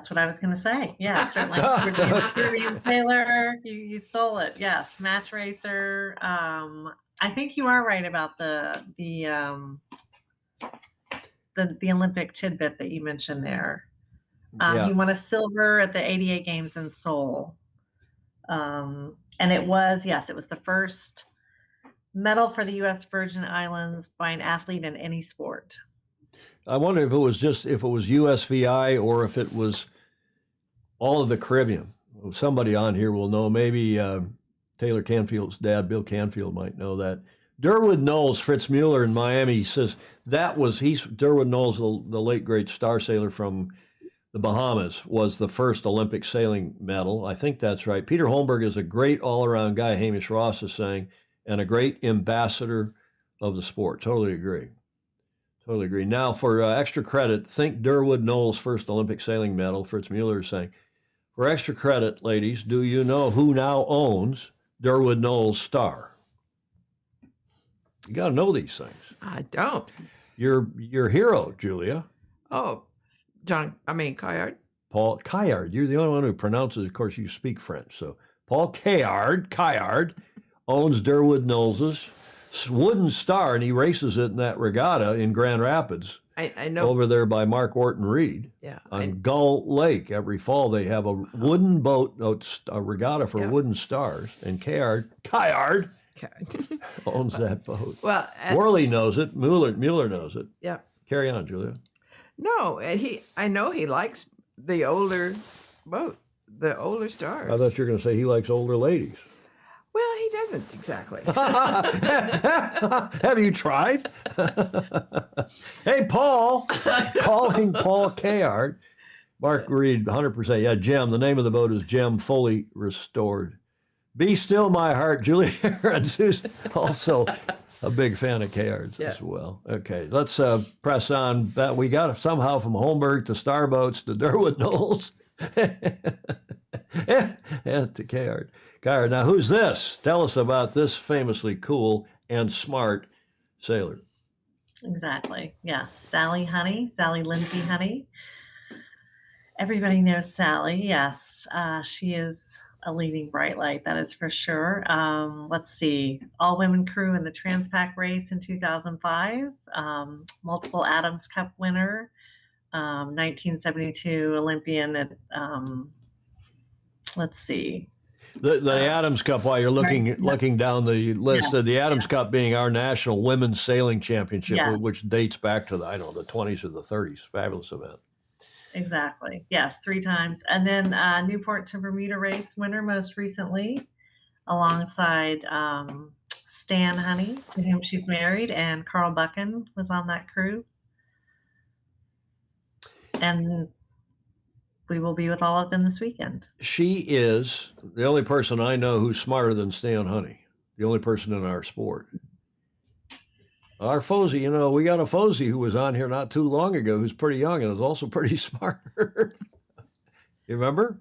what I was going to say. Yeah, certainly. Caribbean sailor, you stole it. Yes, match racer. I think you are right about the Olympic tidbit that you mentioned there. He won a silver at the 88 Games in Seoul, and it was the first medal for the U.S. Virgin Islands by an athlete in any sport. I wonder if it was USVI or if it was all of the Caribbean. Somebody on here will know. Maybe Taylor Canfield's dad, Bill Canfield, might know that. Durwood Knowles, Fritz Mueller in Miami, says Durwood Knowles, the late great star sailor from the Bahamas, was the first Olympic sailing medal. I think that's right. Peter Holmberg is a great all-around guy, Hamish Ross is saying, and a great ambassador of the sport. Totally agree. Now, for extra credit, think Durwood Knowles' first Olympic sailing medal. Fritz Mueller is saying, for extra credit, ladies, do you know who now owns Durwood Knowles' star? You got to know these things. I don't. Your hero, Julia. Oh, Caillard. Paul Caillard. You're the only one who pronounces. Of course, you speak French, so Paul Caillard owns Durwood Knowles' Wooden Star, and he races it in that regatta in Grand Rapids. I know. Over there by Mark Orton Reed. Yeah. On Gull Lake, every fall they have a wooden boat, a regatta for wooden stars, and Caillard owns that boat. Well, Worley knows it. Mueller knows it. Yeah. Carry on, Julia. No, I know he likes the older boat, the older stars. I thought you were going to say he likes older ladies. Well, he doesn't exactly. Have you tried? Hey, Paul. Calling Paul Caillard. Mark Reed, 100%. Yeah, Gem. The name of the boat is Gem, fully restored. Be Still My Heart. Julia and Susan, also a big fan of Caillard's as well. Okay, let's press on. We got somehow from Holmberg to Starboats to Durwood Knowles and to Caillard. Now, who's this? Tell us about this famously cool and smart sailor. Exactly. Yes. Sally Lindsay Honey. Everybody knows Sally. Yes. She is a leading bright light, that is for sure. Let's see. All-women crew in the Transpac race in 2005. Multiple Adams Cup winner. 1972 Olympian at, let's see. The Adams Cup, while you're looking down the list, the Adams Cup being our national women's sailing championship, which dates back to the 20s or the 30s. Fabulous event. Exactly. Yes, 3 times. And then Newport to Bermuda race winner most recently, alongside Stan Honey, to whom she's married, and Carl Buchan was on that crew. And we will be with all of them this weekend. She is the only person I know who's smarter than Stan Honey, the only person in our sport. Our Fozy, we got a Fozy who was on here not too long ago who's pretty young and is also pretty smart. You remember?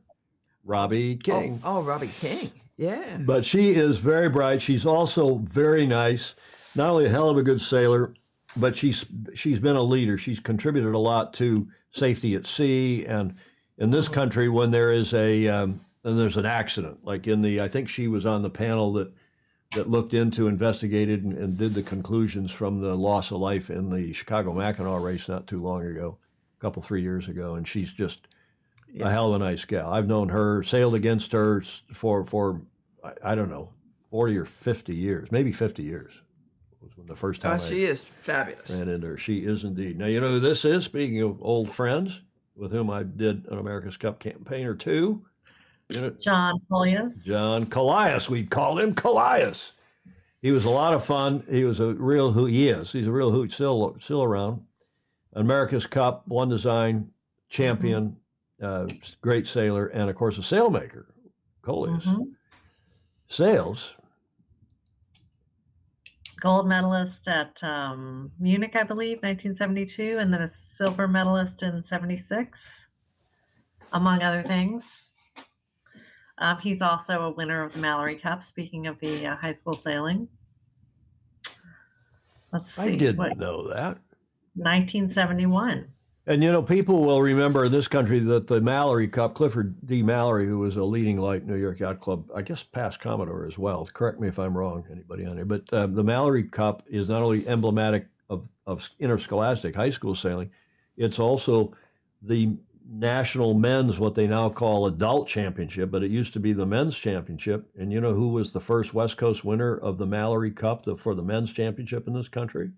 Robbie King. Oh, Robbie King. Yeah. But she is very bright. She's also very nice. Not only a hell of a good sailor, but she's been a leader. She's contributed a lot to safety at sea, and in this country, when there is there's an accident, like I think she was on the panel that looked into, investigated, and did the conclusions from the loss of life in the Chicago Mackinac race not too long ago, 3 years ago, and she's just a hell of a nice gal. I've known her, sailed against her for I don't know, 40 or 50 years, maybe 50 years. Was when the first time she is fabulous. Ran into her. She is indeed. Now, you know who this is, speaking of old friends, with whom I did an America's Cup campaign or two. John Colias. John Colias, we'd call him Colias. He was a lot of fun. He was a real hoot. He is. He's a real hoot, still around. America's Cup, one design, champion, great sailor, and of course a sailmaker, Colias. Sails. Gold medalist at Munich, I believe, 1972, and then a silver medalist in 76, among other things. He's also a winner of the Mallory Cup, speaking of the high school sailing. Let's see. I didn't know that. 1971. And, people will remember in this country that the Mallory Cup, Clifford D. Mallory, who was a leading light New York Yacht Club, I guess past Commodore as well. Correct me if I'm wrong, anybody on here. But the Mallory Cup is not only emblematic of interscholastic high school sailing, it's also the national men's, what they now call adult championship, but it used to be the men's championship. And you know who was the first West Coast winner of the Mallory Cup for the men's championship in this country?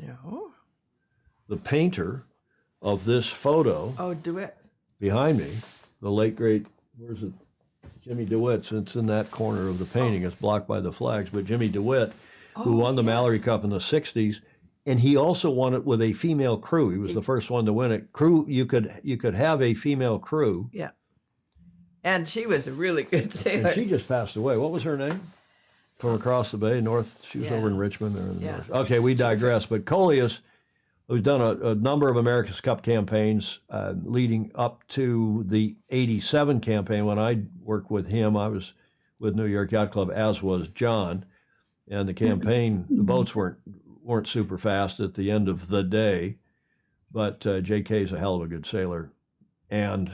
No. The painter of this photo. Oh, DeWitt. Behind me, the late, great, where's it? Jimmy DeWitt. It's in that corner of the painting. It's blocked by the flags. But Jimmy DeWitt, who won the Mallory Cup in the 60s, and he also won it with a female crew. He was the first one to win it. Crew, you could have a female crew. Yeah. And she was a really good sailor. And she just passed away. What was her name? From across the bay, north. She was over in Richmond. Or in the north. Okay, we digress. But Colias, who's done a number of America's Cup campaigns leading up to the 87 campaign. When I worked with him, I was with New York Yacht Club, as was John. And the campaign, the boats weren't super fast at the end of the day. but J.K. is a hell of a good sailor, and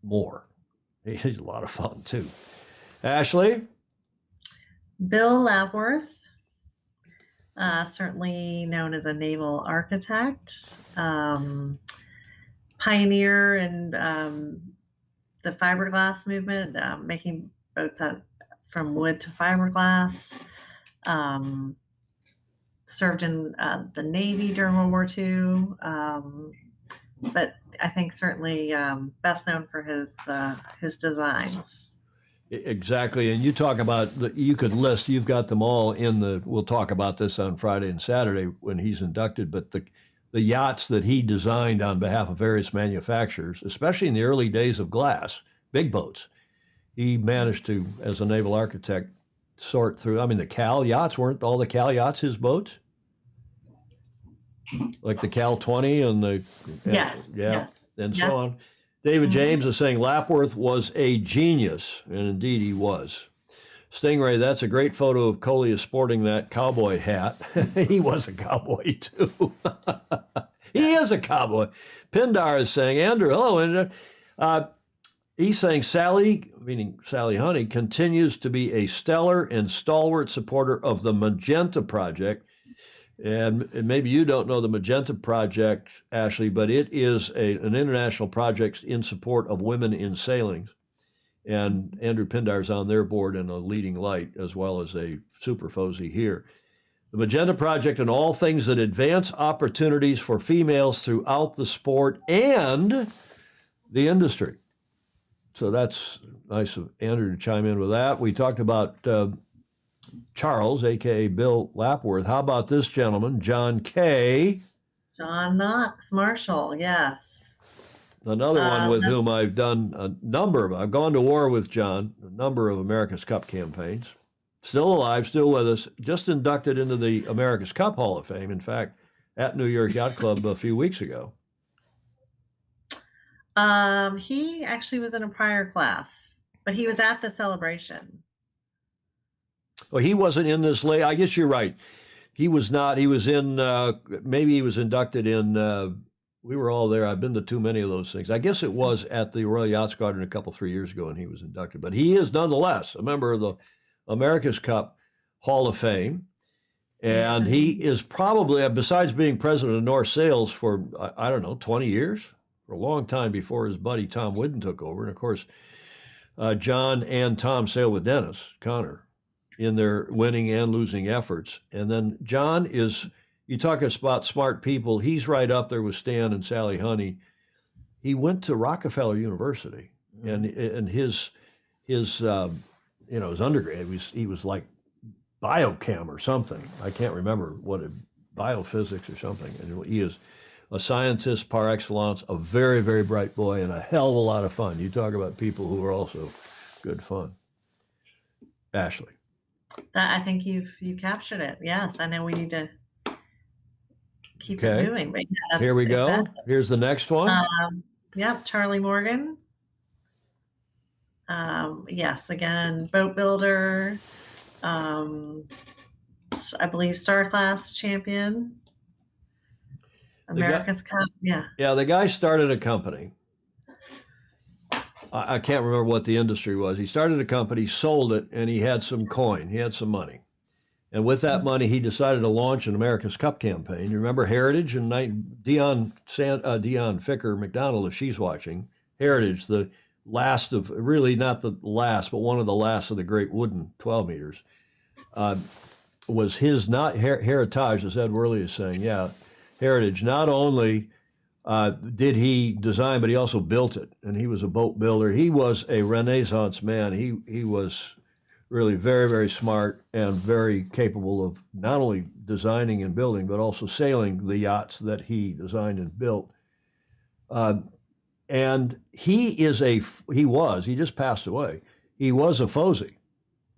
more. He's a lot of fun too. Ashley? Bill Lapworth, certainly known as a naval architect, pioneer in the fiberglass movement, making boats from wood to fiberglass. Served in the Navy during World War II, but I think certainly best known for his designs. Exactly. And you talk about, you could list, you've got them all in we'll talk about this on Friday and Saturday when he's inducted, but the yachts that he designed on behalf of various manufacturers, especially in the early days of glass, big boats, he managed to, as a naval architect, sort through. I mean, the Cal yachts, weren't all the Cal yachts his boats? Like the Cal 20 and the Yes. And so on. David James is saying Lapworth was a genius, and indeed he was. Stingray, that's a great photo of Coley sporting that cowboy hat. He was a cowboy too. He is a cowboy. Pindar is saying, Andrew, hello, Andrew. He's saying Sally, meaning Sally Honey, continues to be a stellar and stalwart supporter of the Magenta Project. And maybe you don't know the Magenta Project, Ashley, but it is an international project in support of women in sailing. And Andrew Pindar is on their board in a leading light, as well as a super Fozy here. The Magenta Project and all things that advance opportunities for females throughout the sport and the industry. So that's nice of Andrew to chime in with that. We talked about Charles, a.k.a. Bill Lapworth. How about this gentleman, John Kay? John Knox Marshall, yes. Another one with whom I've done I've gone to war with John, a number of America's Cup campaigns. Still alive, still with us, just inducted into the America's Cup Hall of Fame, in fact, at New York Yacht Club a few weeks ago. He actually was in a prior class, but he was at the celebration. Well, he wasn't in this late. I guess you're right. He was not. He was in, maybe he was inducted in, we were all there. I've been to too many of those things. I guess it was at the Royal Yacht Squadron a 3 years ago, and he was inducted. But he is nonetheless a member of the America's Cup Hall of Fame. And he is probably, besides being president of North Sales for, I don't know, 20 years, for a long time before his buddy Tom Whidden took over. And of course, John and Tom sailed with Dennis Connor in their winning and losing efforts. And then John is, you talk about smart people, he's right up there with Stan and Sally Honey. He went to Rockefeller University, and his undergrad, he was like biochem or something. I can't remember what, biophysics or something. And he is a scientist par excellence, a very, very bright boy, and a hell of a lot of fun. You talk about people who are also good fun. Ashley. I think you captured it. Yes, I know we need to keep it moving. But yeah, here we go. Exactly. Here's the next one. Yep, Charlie Morgan. Yes, again, boat builder. I believe Star Class champion. America's Cup. Yeah. Yeah, the guy started a company. I can't remember what the industry was. He started a company, sold it, and he had some coin. He had some money. And with that money, he decided to launch an America's Cup campaign. You remember Heritage and Dion Ficker McDonald, if she's watching. Heritage, the last of, really not the last, but one of the last of the great wooden 12 meters, was his, not Heritage, as Ed Worley is saying. Yeah, Heritage. Not only did he design, but he also built it, and he was a boat builder. He was a Renaissance man. He was really very, very smart and very capable of not only designing and building, but also sailing the yachts that he designed and built. And he just passed away. He was a Fozy.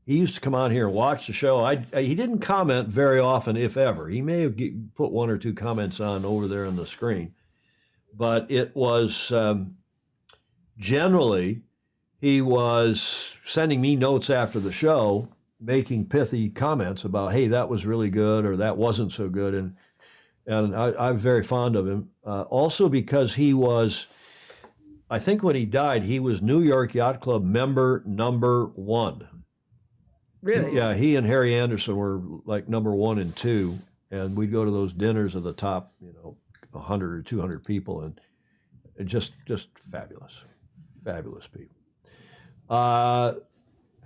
He used to come on here and watch the show. He didn't comment very often, if ever. He may have put one or two comments on over there on the screen. But it was generally, he was sending me notes after the show, making pithy comments about, hey, that was really good, or that wasn't so good. And I'm very fond of him. Also because he was, I think when he died, he was New York Yacht Club member #1. Really? Yeah, he and Harry Anderson were like #1 and 2, and we'd go to those dinners of the top, 100 or 200 people, and just fabulous, fabulous people.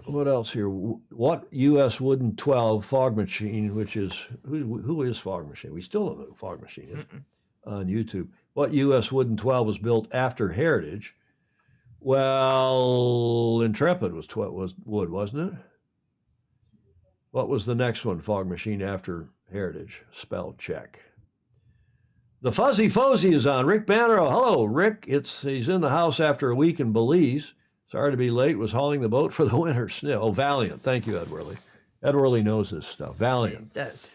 What else here? What U.S. Wooden 12 fog machine, which is who is Fog Machine? We still don't know who Fog Machine is on YouTube. What U.S. Wooden 12 was built after Heritage? Well, Intrepid was wood, wasn't it? What was the next one, Fog Machine, after Heritage? Spell check. The Fuzzy Fozzy is on. Rick Bannerow. Hello, Rick. He's in the house after a week in Belize. Sorry to be late. Was hauling the boat for the winter snow. Oh, Valiant. Thank you, Ed Worley. Ed Worley knows this stuff. Valiant. It does.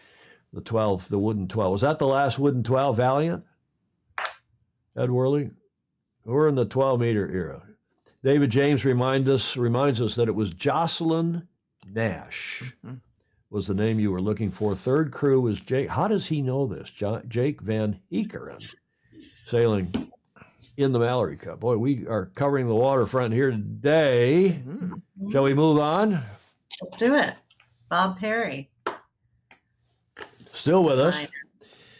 The wooden 12. Was that the last wooden 12, Valiant? Ed Worley? We're in the 12-meter era. David James reminds us that it was Jocelyn Nash was the name you were looking for. Third crew was Jake. How does he know this? Jake Van Heekeren, sailing in the Mallory Cup. Boy, we are covering the waterfront here today. Shall we move on? Let's do it. Bob Perry. Still with us.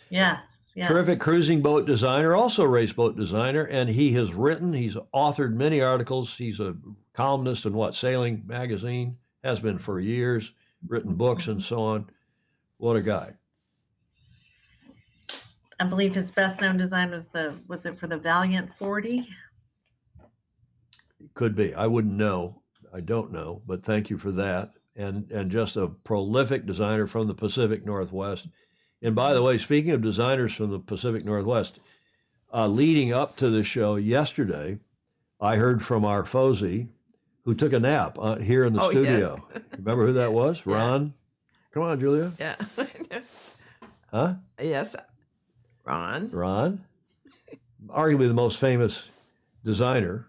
Yes. Terrific cruising boat designer, also race boat designer, and he's authored many articles. He's a columnist in Sailing Magazine, has been for years, written books and so on. What a guy. I believe his best known design was it for the Valiant 40? Could be. I wouldn't know. I don't know, but thank you for that. And just a prolific designer from the Pacific Northwest. And by the way, speaking of designers from the Pacific Northwest, leading up to the show yesterday, I heard from our Fozy, who took a nap here in the studio. Yes. Remember who that was? Yeah. Ron? Come on, Julia. Yeah. Huh? Yes. Ron. Ron? Arguably the most famous designer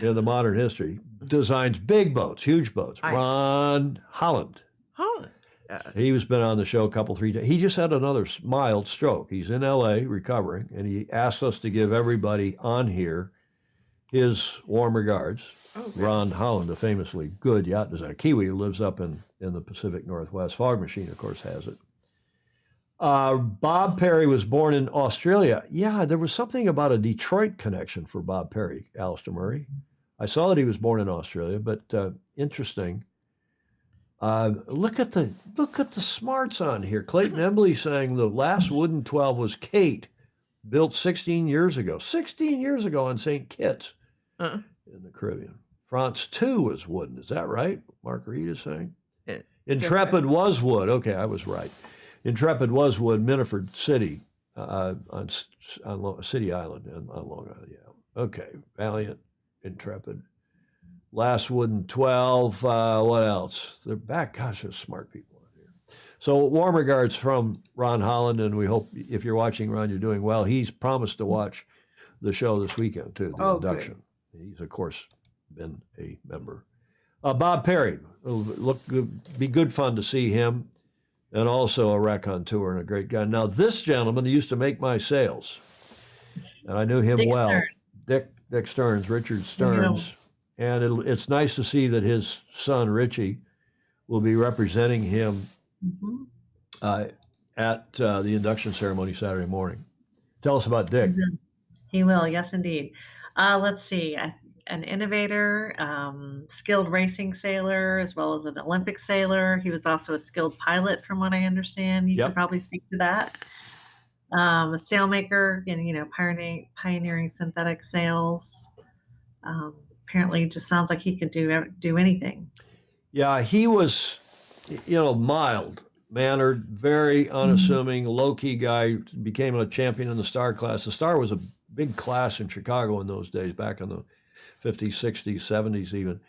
in the modern history. Designs big boats, huge boats. Ron Holland. Holland. Yes. He was been on the show 3 times. He just had another mild stroke. He's in L.A. recovering, and he asked us to give everybody on here his warm regards. Ron Holland, a famously good yacht designer, Kiwi, who lives up in the Pacific Northwest. Fog Machine, of course, has it. Bob Perry was born in Australia. Yeah, there was something about a Detroit connection for Bob Perry, Alistair Murray. I saw that he was born in Australia, but interesting. Look at the smarts on here. Clayton Embley saying the last wooden 12 was Kate, built 16 years ago. 16 years ago on St. Kitts in the Caribbean. France 2 was wooden. Is that right? Mark Reed is saying. Intrepid was wood. Okay, I was right. Intrepid was wood. Miniford City on City Island on Long Island. Yeah. Okay. Valiant, Intrepid. Last wooden 12. What else? They're back. Gosh, there's smart people out here. So warm regards from Ron Holland, and we hope if you're watching, Ron, you're doing well. He's promised to watch the show this weekend too, the induction. Good. He's of course been a member. Bob Perry, be good fun to see him, and also a raconteur and a great guy. Now this gentleman used to make my sails, and I knew him well. Stearns. Dick Stearns, Richard Stearns. And it's nice to see that his son, Richie, will be representing him at the induction ceremony Saturday morning. Tell us about Dick. He will, yes, indeed. Let's see. An innovator, skilled racing sailor, as well as an Olympic sailor. He was also a skilled pilot, from what I understand. You could probably speak to that. A sailmaker, and pioneering synthetic sails. Apparently just sounds like he could do anything. Yeah, he was, mild mannered, very unassuming, low-key guy, became a champion in the Star class. The Star was a big class in Chicago in those days, back in the 50s, 60s, 70s even.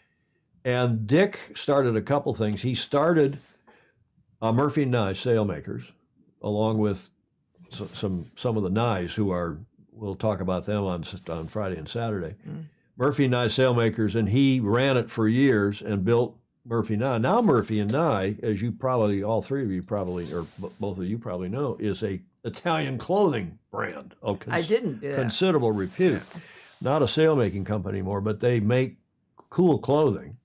And Dick started a couple things. He started Murphy and Nye Sailmakers, along with some of the Nyes who we'll talk about them on Friday and Saturday. Murphy and Nye Sailmakers, and he ran it for years and built Murphy Nye. Now Murphy and Nye, as you probably, all three of you probably, or both of you probably know, is a Italian clothing brand of I didn't do that. considerable repute. Not a sail-making company anymore, but they make cool clothing.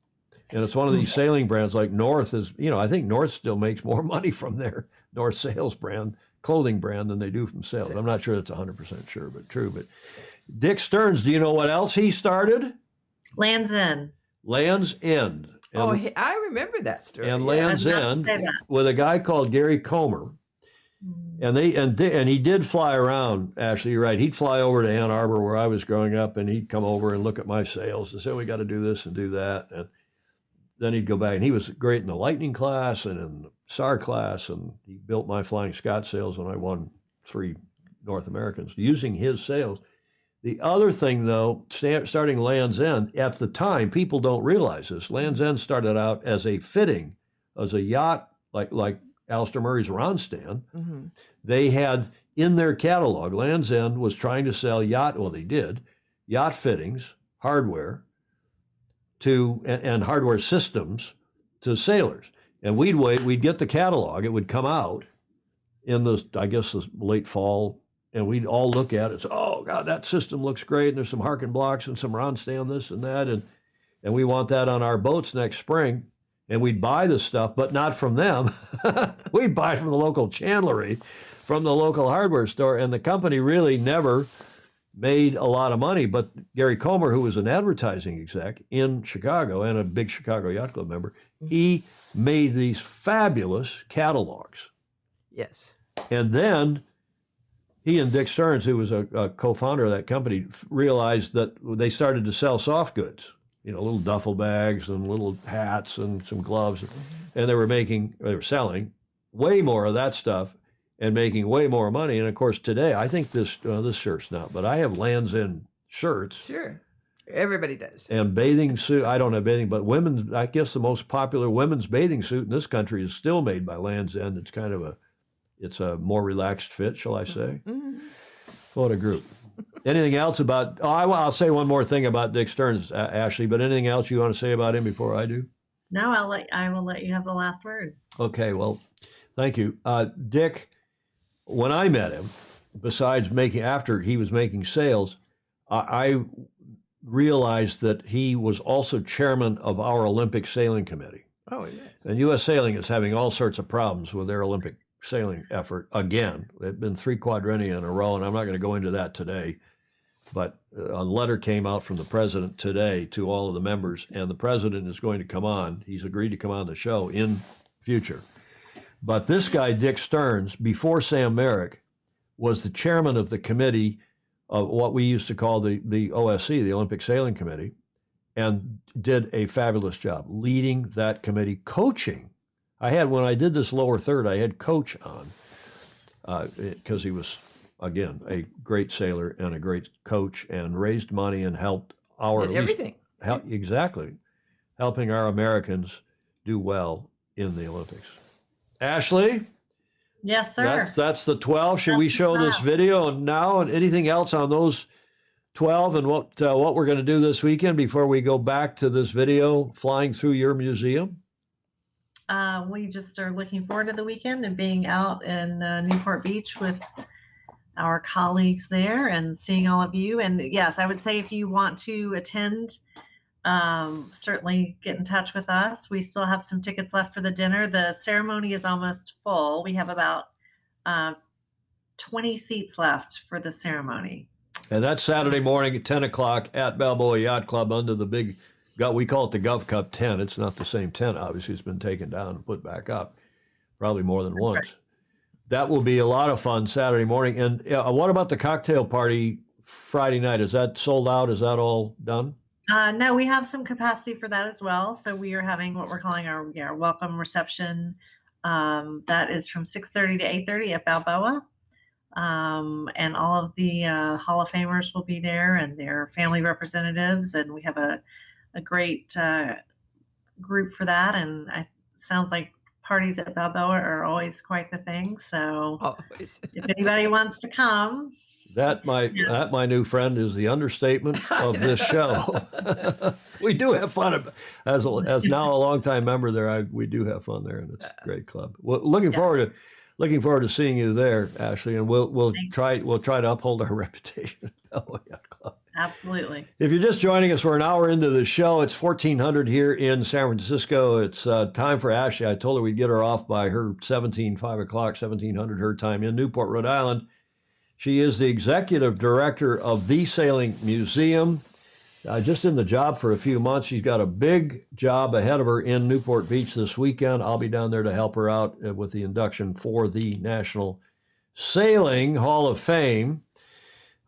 And it's one of these sailing brands like North is, I think North still makes more money from their North Sails brand, clothing brand, than they do from sails. I'm not sure that's 100% sure, but true. But Dick Stearns, do you know what else he started? Land's End. Land's End. And, I remember that story. and yeah. Land's End with a guy called Gary Comer. And he did fly around. Ashley, you're right. He'd fly over to Ann Arbor where I was growing up, and he'd come over and look at my sails and say, "We got to do this and do that." And then he'd go back, and he was great in the Lightning class and in the SAR class, and he built my Flying Scot sails when I won 3 North Americans using his sails. The other thing, though, starting Land's End, at the time, people don't realize this. Land's End started out as a fitting, as a yacht, like Alistair Murray's Ronstand. Mm-hmm. They had in their catalog, Land's End was trying to sell yacht fittings, hardware, and hardware systems to sailors. And we'd get the catalog, it would come out in the late fall, and we'd all look at it and say, "Oh God, that system looks great, and there's some Harkin blocks and some Ronstand this and that, and we want that on our boats next spring." And we'd buy the stuff, but not from them. We'd buy it from the local chandlery, from the local hardware store, and the company really never made a lot of money. But Gary Comer, who was an advertising exec in Chicago and a big Chicago Yacht Club member, he made these fabulous catalogs. Yes. And then he and Dick Stearns, who was a co-founder of that company, realized that they started to sell soft goods. Little duffel bags and little hats and some gloves. And they were selling way more of that stuff and making way more money. And of course, today, I think this shirt's not, but I have Land's End shirts. Sure. Everybody does. And bathing suit. I don't have bathing, but women's, I guess the most popular women's bathing suit in this country is still made by Land's End. It's kind of it's a more relaxed fit, shall I say. Mm-hmm. What a group. Anything else about, I'll say one more thing about Dick Stearns, Ashley, but anything else you want to say about him before I do? No, I will let you have the last word. Okay, well, thank you. Dick, when I met him, after he was making sails, I realized that he was also chairman of our Olympic Sailing Committee. Oh, yes. And U.S. Sailing is having all sorts of problems with their Olympic sailing effort again. They've been 3 quadrennia in a row, and I'm not going to go into that today. But a letter came out from the president today to all of the members, and the president is going to come on. He's agreed to come on the show in future. But this guy, Dick Stearns, before Sam Merrick, was the chairman of the committee of what we used to call the OSC, the Olympic Sailing Committee, and did a fabulous job leading that committee, coaching. When I did this lower third, I had Coach on because he was, again, a great sailor and a great coach, and raised money and helped everything. Helping our Americans do well in the Olympics. Ashley? Yes, sir. That's the 12. Should we show this video now, and anything else on those 12 and what we're going to do this weekend before we go back to this video flying through your museum? We just are looking forward to the weekend and being out in Newport Beach with our colleagues there and seeing all of you. And yes, I would say if you want to attend, certainly get in touch with us. We still have some tickets left for the dinner. The ceremony is almost full. We have about 20 seats left for the ceremony. And that's Saturday morning at 10 o'clock at Balboa Yacht Club under the big, we call it the Gov Cup tent. It's not the same tent, obviously. It's been taken down and put back up probably more than once. Right. That will be a lot of fun Saturday morning. And what about the cocktail party Friday night? Is that sold out? Is that all done? No, we have some capacity for that as well. So we are having what we're calling our welcome reception. That is from 6:30 to 8:30 at Balboa. And all of the Hall of Famers will be there and their family representatives. And we have a great group for that. And it sounds like parties at Balboa are always quite the thing. So always. If anybody wants to come. That my new friend is the understatement of this show. We do have fun as now a longtime member there. We do have fun there, and it's a great club. Well, looking forward to seeing you there, Ashley, and we'll try to uphold our reputation. Club. Absolutely. If you're just joining us, we're an hour into the show. It's 1400 here in San Francisco. It's time for Ashley. I told her we'd get her off by her 5 o'clock, 1700 her time in Newport, Rhode Island. She is the executive director of the Sailing Museum. Just in the job for a few months. She's got a big job ahead of her in Newport Beach this weekend. I'll be down there to help her out with the induction for the National Sailing Hall of Fame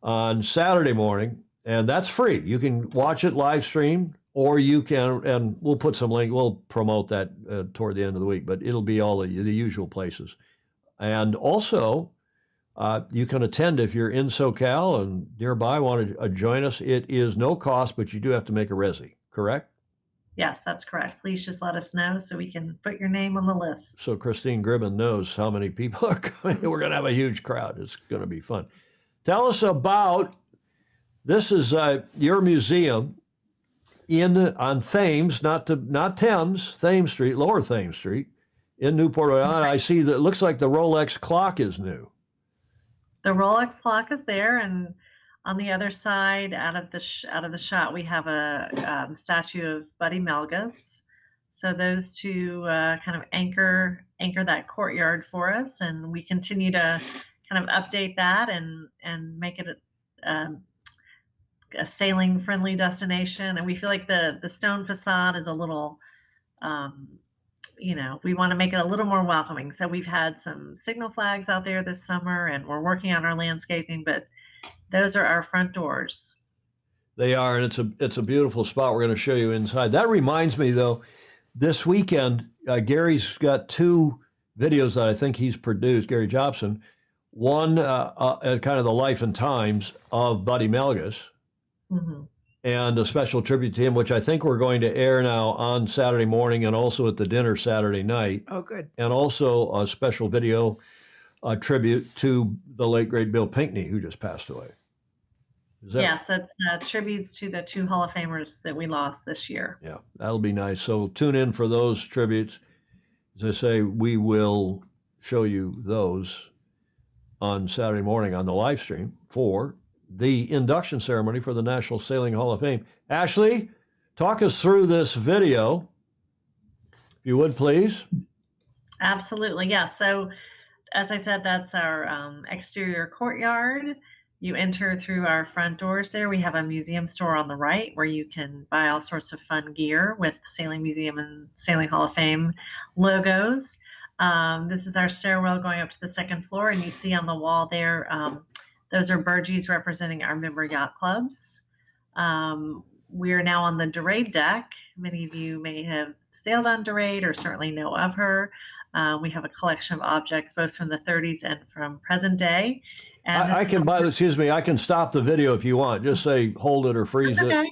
on Saturday morning. And that's free. You can watch it live stream, or you can, and we'll put some link, we'll promote that toward the end of the week, but it'll be all the usual places. And also, you can attend if you're in SoCal and nearby, want to join us. It is no cost, but you do have to make a resi, correct? Yes, that's correct. Please just let us know so we can put your name on the list. So Christine Gribben knows how many people are coming. We're going to have a huge crowd. It's going to be fun. Tell us about, this is your museum on Thames, not Thames, Thames Street, Lower Thames Street in Newport, Rhode Island. I see that it looks like the Rolex clock is new. The Rolex clock is there, and on the other side, out of the shot, we have a statue of Buddy Melgus. So those two kind of anchor that courtyard for us, and we continue to kind of update that and make it a sailing friendly destination. And we feel like the stone facade is a little, we want to make it a little more welcoming. So we've had some signal flags out there this summer, and we're working on our landscaping, but those are our front doors. They are, and it's a beautiful spot. We're going to show you inside. That reminds me, though, this weekend, Gary's got 2 videos that I think he's produced, Gary Jobson. One, kind of the life and times of Buddy Melgus, mm-hmm. and a special tribute to him, which I think we're going to air now on Saturday morning and also at the dinner Saturday night. Oh, good. And also a special video tribute to the late, great Bill Pinkney, who just passed away. Yes, that's tributes to the 2 Hall of Famers that we lost this year. Yeah, that'll be nice. So tune in for those tributes. As I say, we will show you those on Saturday morning on the live stream for the induction ceremony for the National Sailing Hall of Fame. Ashley, talk us through this video, if you would, please. Absolutely, yes. So, as I said, that's our exterior courtyard. You enter through our front doors there. We have a museum store on the right where you can buy all sorts of fun gear with Sailing Museum and Sailing Hall of Fame logos. This is our stairwell going up to the 2nd floor, and you see on the wall there, those are burgees representing our member yacht clubs. We are now on the Dorade deck. Many of you may have sailed on Dorade or certainly know of her. We have a collection of objects both from the 30s and from present day. And I can stop the video if you want. Just say hold it or freeze it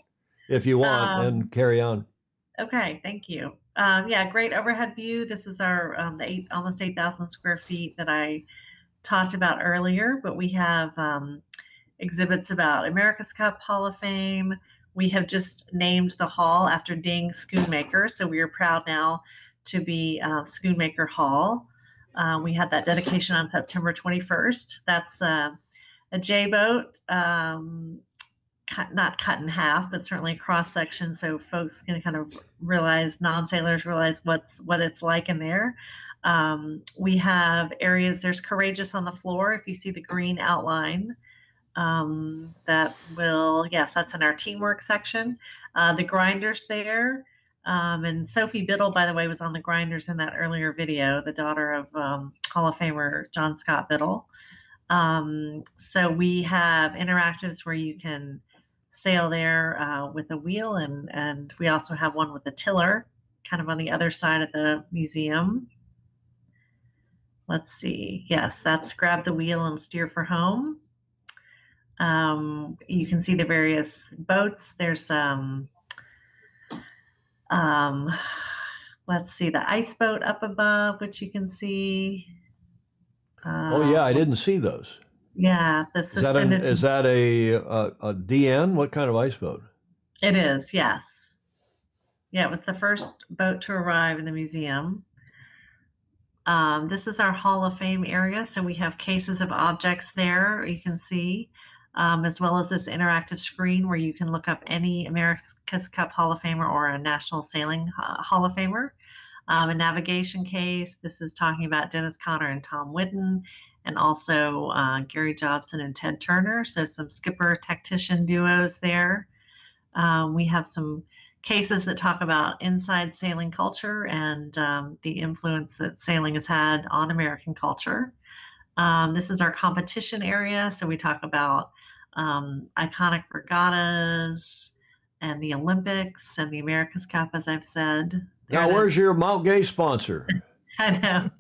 if you want, and carry on. Okay, thank you. Great overhead view. This is our almost 8,000 square feet that I talked about earlier, but we have exhibits about America's Cup Hall of Fame. We have just named the hall after Ding Schoonmaker, so we are proud now to be Schoonmaker Hall. We had that dedication on September 21st. That's a J-boat, not cut in half, but certainly a cross section, so folks can kind of realize, non-sailors realize what it's like in there. We have areas, there's Courageous on the floor. If you see the green outline, that's in our teamwork section. The grinders there, and Sophie Biddle, by the way, was on the grinders in that earlier video, the daughter of Hall of Famer John Scott Biddle. So we have interactives where you can sail there with a wheel, and we also have one with a tiller, kind of on the other side of the museum. Let's see. Yes, that's Grab the Wheel and Steer for Home. You can see the various boats. There's let's see, the ice boat up above, which you can see. Oh yeah, I didn't see those. Yeah, the suspended. Is that a DN? What kind of ice boat? It is, yes. Yeah, it was the first boat to arrive in the museum. This is our Hall of Fame area, so we have cases of objects there you can see, as well as this interactive screen where you can look up any America's Cup Hall of Famer or a National Sailing Hall of Famer. A navigation case. This is talking about Dennis Conner and Tom Whitten, and also Gary Jobson and Ted Turner. So some skipper tactician duos there. We have some cases that talk about inside sailing culture and the influence that sailing has had on American culture. This is our competition area. So we talk about iconic regattas and the Olympics and the America's Cup, as I've said. Now, where's your Mount Gay sponsor? I know.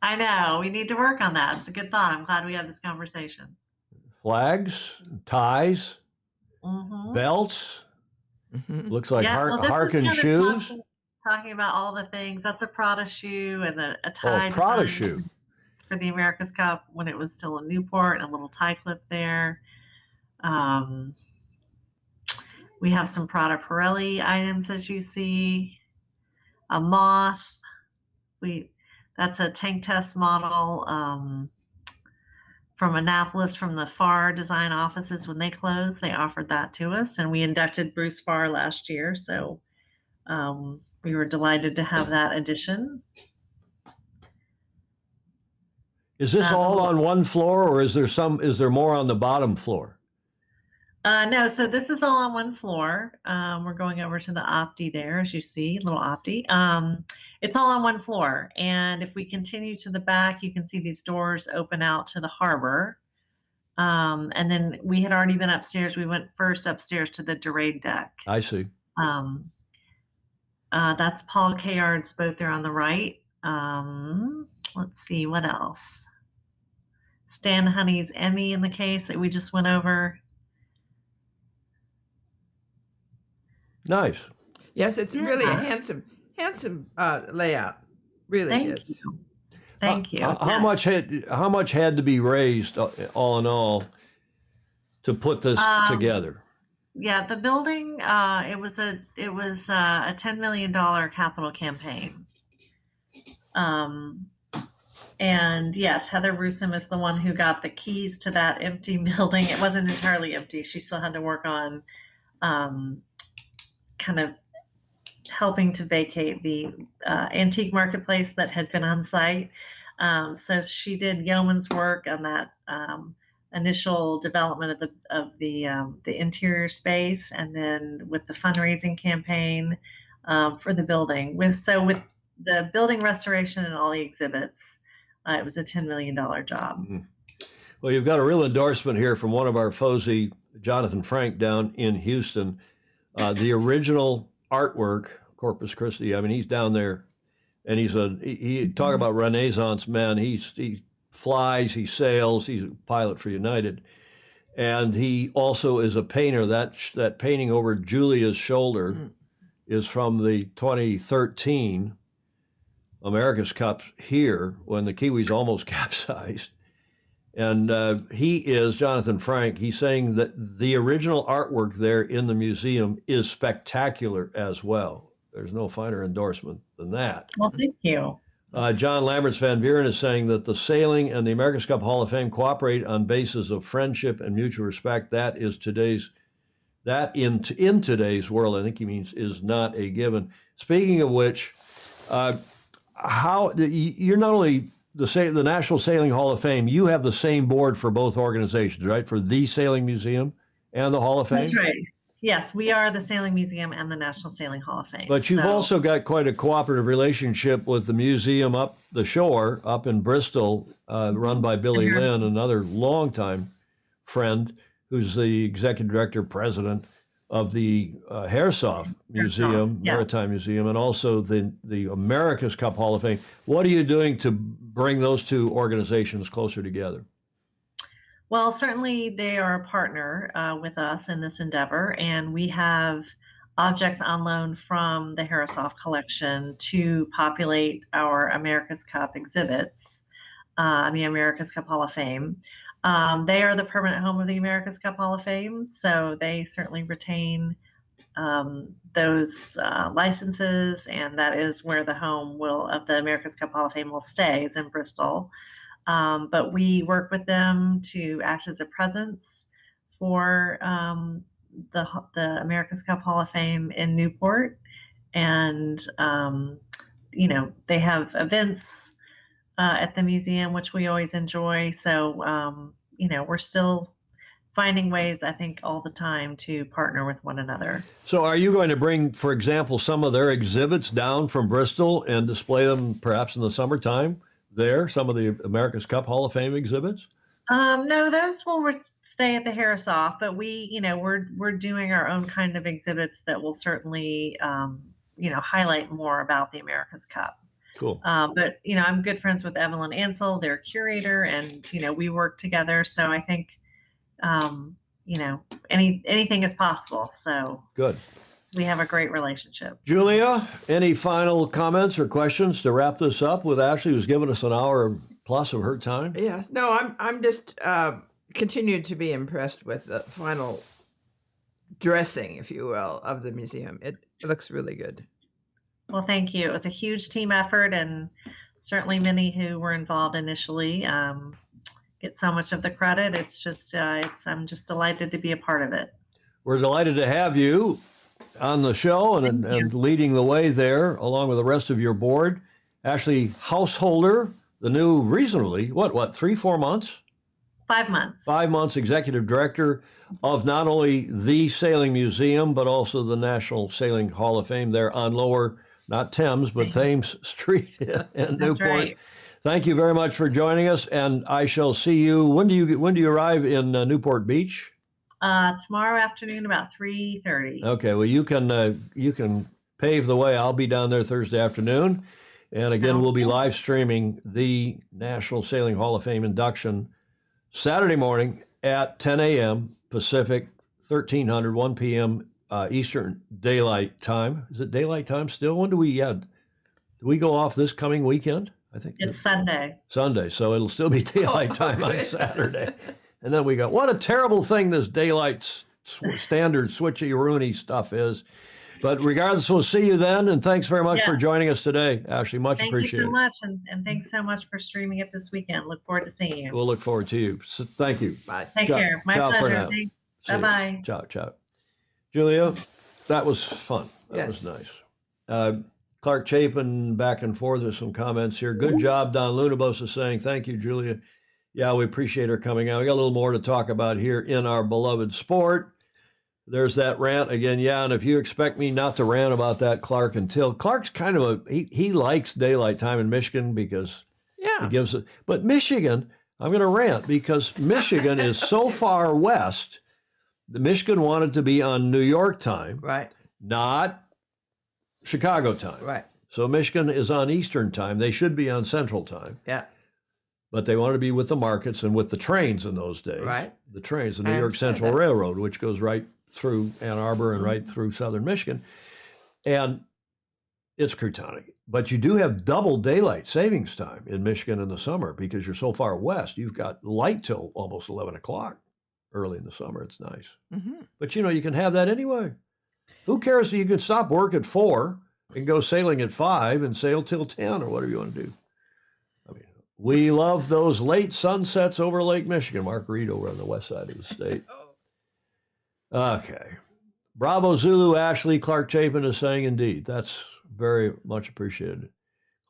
I know. We need to work on that. It's a good thought. I'm glad we had this conversation. Flags, ties, belts. Looks like Harkin shoes. Talking about all the things. That's a Prada shoe and a tie. Oh, Prada shoe. For the America's Cup when it was still in Newport, and a little tie clip there. We have some Prada Pirelli items, as you see. A moth. That's a tank test model from Annapolis, from the Farr design offices. When they closed, they offered that to us, and we inducted Bruce Farr last year, so we were delighted to have that addition. Is this all on one floor, or is there more on the bottom floor? No, so this is all on one floor. We're going over to the Opti there, as you see, little Opti. It's all on one floor. And if we continue to the back, you can see these doors open out to the harbor. And then we had already been upstairs. We went first upstairs to the Dorade deck. I see. That's Paul Kayard's boat there on the right. Let's see, what else? Stan Honey's Emmy in the case that we just went over. Nice. Yes, it's really a handsome layout. Really is. Thank you. How much had to be raised, all in all, to put this together? Yeah, the building. It was a $10 million capital campaign. And yes, Heather Rusum is the one who got the keys to that empty building. It wasn't entirely empty. She still had to work on kind of helping to vacate the antique marketplace that had been on site. So she did yeoman's work on that initial development of the interior space, and then with the fundraising campaign for the building. With the building restoration and all the exhibits, it was a $10 million job. Mm-hmm. Well, you've got a real endorsement here from one of our FOSI, Jonathan Frank, down in Houston. The original artwork, Corpus Christi. I mean, he's down there, and he talk about Renaissance man. He flies, he sails, he's a pilot for United, and he also is a painter. That painting over Julia's shoulder is from the 2013 America's Cup here, when the Kiwis almost capsized. And he is, Jonathan Frank, he's saying that the original artwork there in the museum is spectacular as well. There's no finer endorsement than that. Well, thank you. John Lamberts Van Buren is saying that the Sailing and the America's Cup Hall of Fame cooperate on basis of friendship and mutual respect. That is in today's world, I think he means, is not a given. Speaking of which, you're not only the National Sailing Hall of Fame, you have the same board for both organizations, right? For the Sailing Museum and the Hall of Fame? That's right. Yes, we are the Sailing Museum and the National Sailing Hall of Fame. But you've also got quite a cooperative relationship with the museum up the shore, up in Bristol, run by Billy Lynn, another longtime friend, who's the executive director, president of the Hairsoft Museum, Maritime Museum, and also the America's Cup Hall of Fame. What are you doing to bring those two organizations closer together? Well, certainly they are a partner with us in this endeavor, and we have objects on loan from the Hairsoft collection to populate our America's Cup exhibits, the America's Cup Hall of Fame. They are the permanent home of the America's Cup Hall of Fame, so they certainly retain those licenses, and that is where the home of the America's Cup Hall of Fame will stay, is in Bristol. But we work with them to act as a presence for the America's Cup Hall of Fame in Newport, and they have events at the museum, which we always enjoy. So we're still finding ways, I think, all the time to partner with one another. So are you going to bring, for example, some of their exhibits down from Bristol and display them perhaps in the summertime there, some of the America's Cup Hall of Fame exhibits? No, those will stay at the Harris-Off, but we're doing our own kind of exhibits that will certainly highlight more about the America's Cup. Cool. But I'm good friends with Evelyn Ansell, their curator, and we work together. So I think anything is possible. So good. We have a great relationship. Julia, any final comments or questions to wrap this up with Ashley, who's given us an hour plus of her time? Yes. No, I'm just continued to be impressed with the final dressing, if you will, of the museum. It looks really good. Well, thank you. It was a huge team effort, and certainly many who were involved initially get so much of the credit. It's just, I'm just delighted to be a part of it. We're delighted to have you on the show and leading the way there, along with the rest of your board. Ashley Householder, the new recently, 3-4 months? 5 months. 5 months executive director of not only the Sailing Museum, but also the National Sailing Hall of Fame there on Lower, not Thames, but Thames Street in Newport. Right. Thank you very much for joining us, and I shall see you. When do you arrive in Newport Beach? Tomorrow afternoon, about 3:30. Okay, well you can pave the way. I'll be down there Thursday afternoon, and again we'll be live streaming the National Sailing Hall of Fame induction Saturday morning at 10 a.m. Pacific, 1300, 1 p.m. Eastern Daylight Time. Is it daylight time still? When do we go off this coming weekend? I think it's Sunday. Sunday, so it'll still be daylight time on Saturday. And then we go, what a terrible thing this daylight standard switchy-rooney stuff is. But regardless, we'll see you then. And thanks very much for joining us today, Ashley. Much appreciated. Thank you so much. And thanks so much for streaming it this weekend. Look forward to seeing you. We'll look forward to you. So, thank you. Bye. Take care. My pleasure. Bye-bye. Ciao, ciao. Julia, that was fun. That was nice. Clark Chapin back and forth with some comments here. Good job, Don Lunabos is saying. Thank you, Julia. Yeah, we appreciate her coming out. We got a little more to talk about here in our beloved sport. There's that rant again. Yeah, and if you expect me not to rant about that, Clark, until Clark's kind of he likes daylight time in Michigan because he gives it. But Michigan, I'm going to rant because Michigan is so far west. The Michigan wanted to be on New York time, right? Not Chicago time, right? So Michigan is on Eastern time. They should be on Central time. Yeah. But they wanted to be with the markets and with the trains in those days. Right. The trains, the New York Central Railroad, which goes right through Ann Arbor and right through southern Michigan. And it's croutoning. But you do have double daylight savings time in Michigan in the summer because you're so far west. You've got light till almost 11 o'clock early in the summer. It's nice. Mm-hmm. But, you can have that anyway. Who cares if you could stop work at 4 and go sailing at 5 and sail till 10 or whatever you want to do? We love those late sunsets over Lake Michigan. Mark Reed over on the west side of the state. Okay. Bravo Zulu, Ashley, Clark Chapin is saying indeed. That's very much appreciated,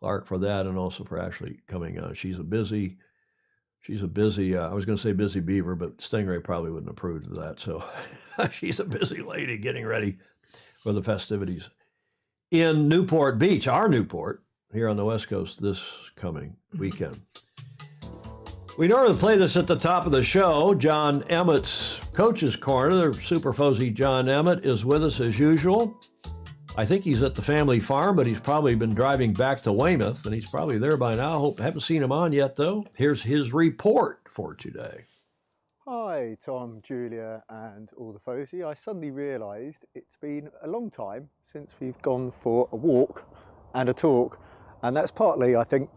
Clark, for that, and also for Ashley coming on. She's a busy, I was going to say busy beaver, but Stingray probably wouldn't approve of that. So she's a busy lady getting ready for the festivities in Newport Beach, our Newport, here on the West Coast this coming weekend. We normally play this at the top of the show. John Emmett's Coach's Corner. The Super Fuzzy John Emmett is with us as usual. I think he's at the family farm, but he's probably been driving back to Weymouth, and he's probably there by now. Haven't seen him on yet, though. Here's his report for today. Hi, Tom, Julia, and all the Fuzzy. I suddenly realised it's been a long time since we've gone for a walk and a talk And that's partly, I think,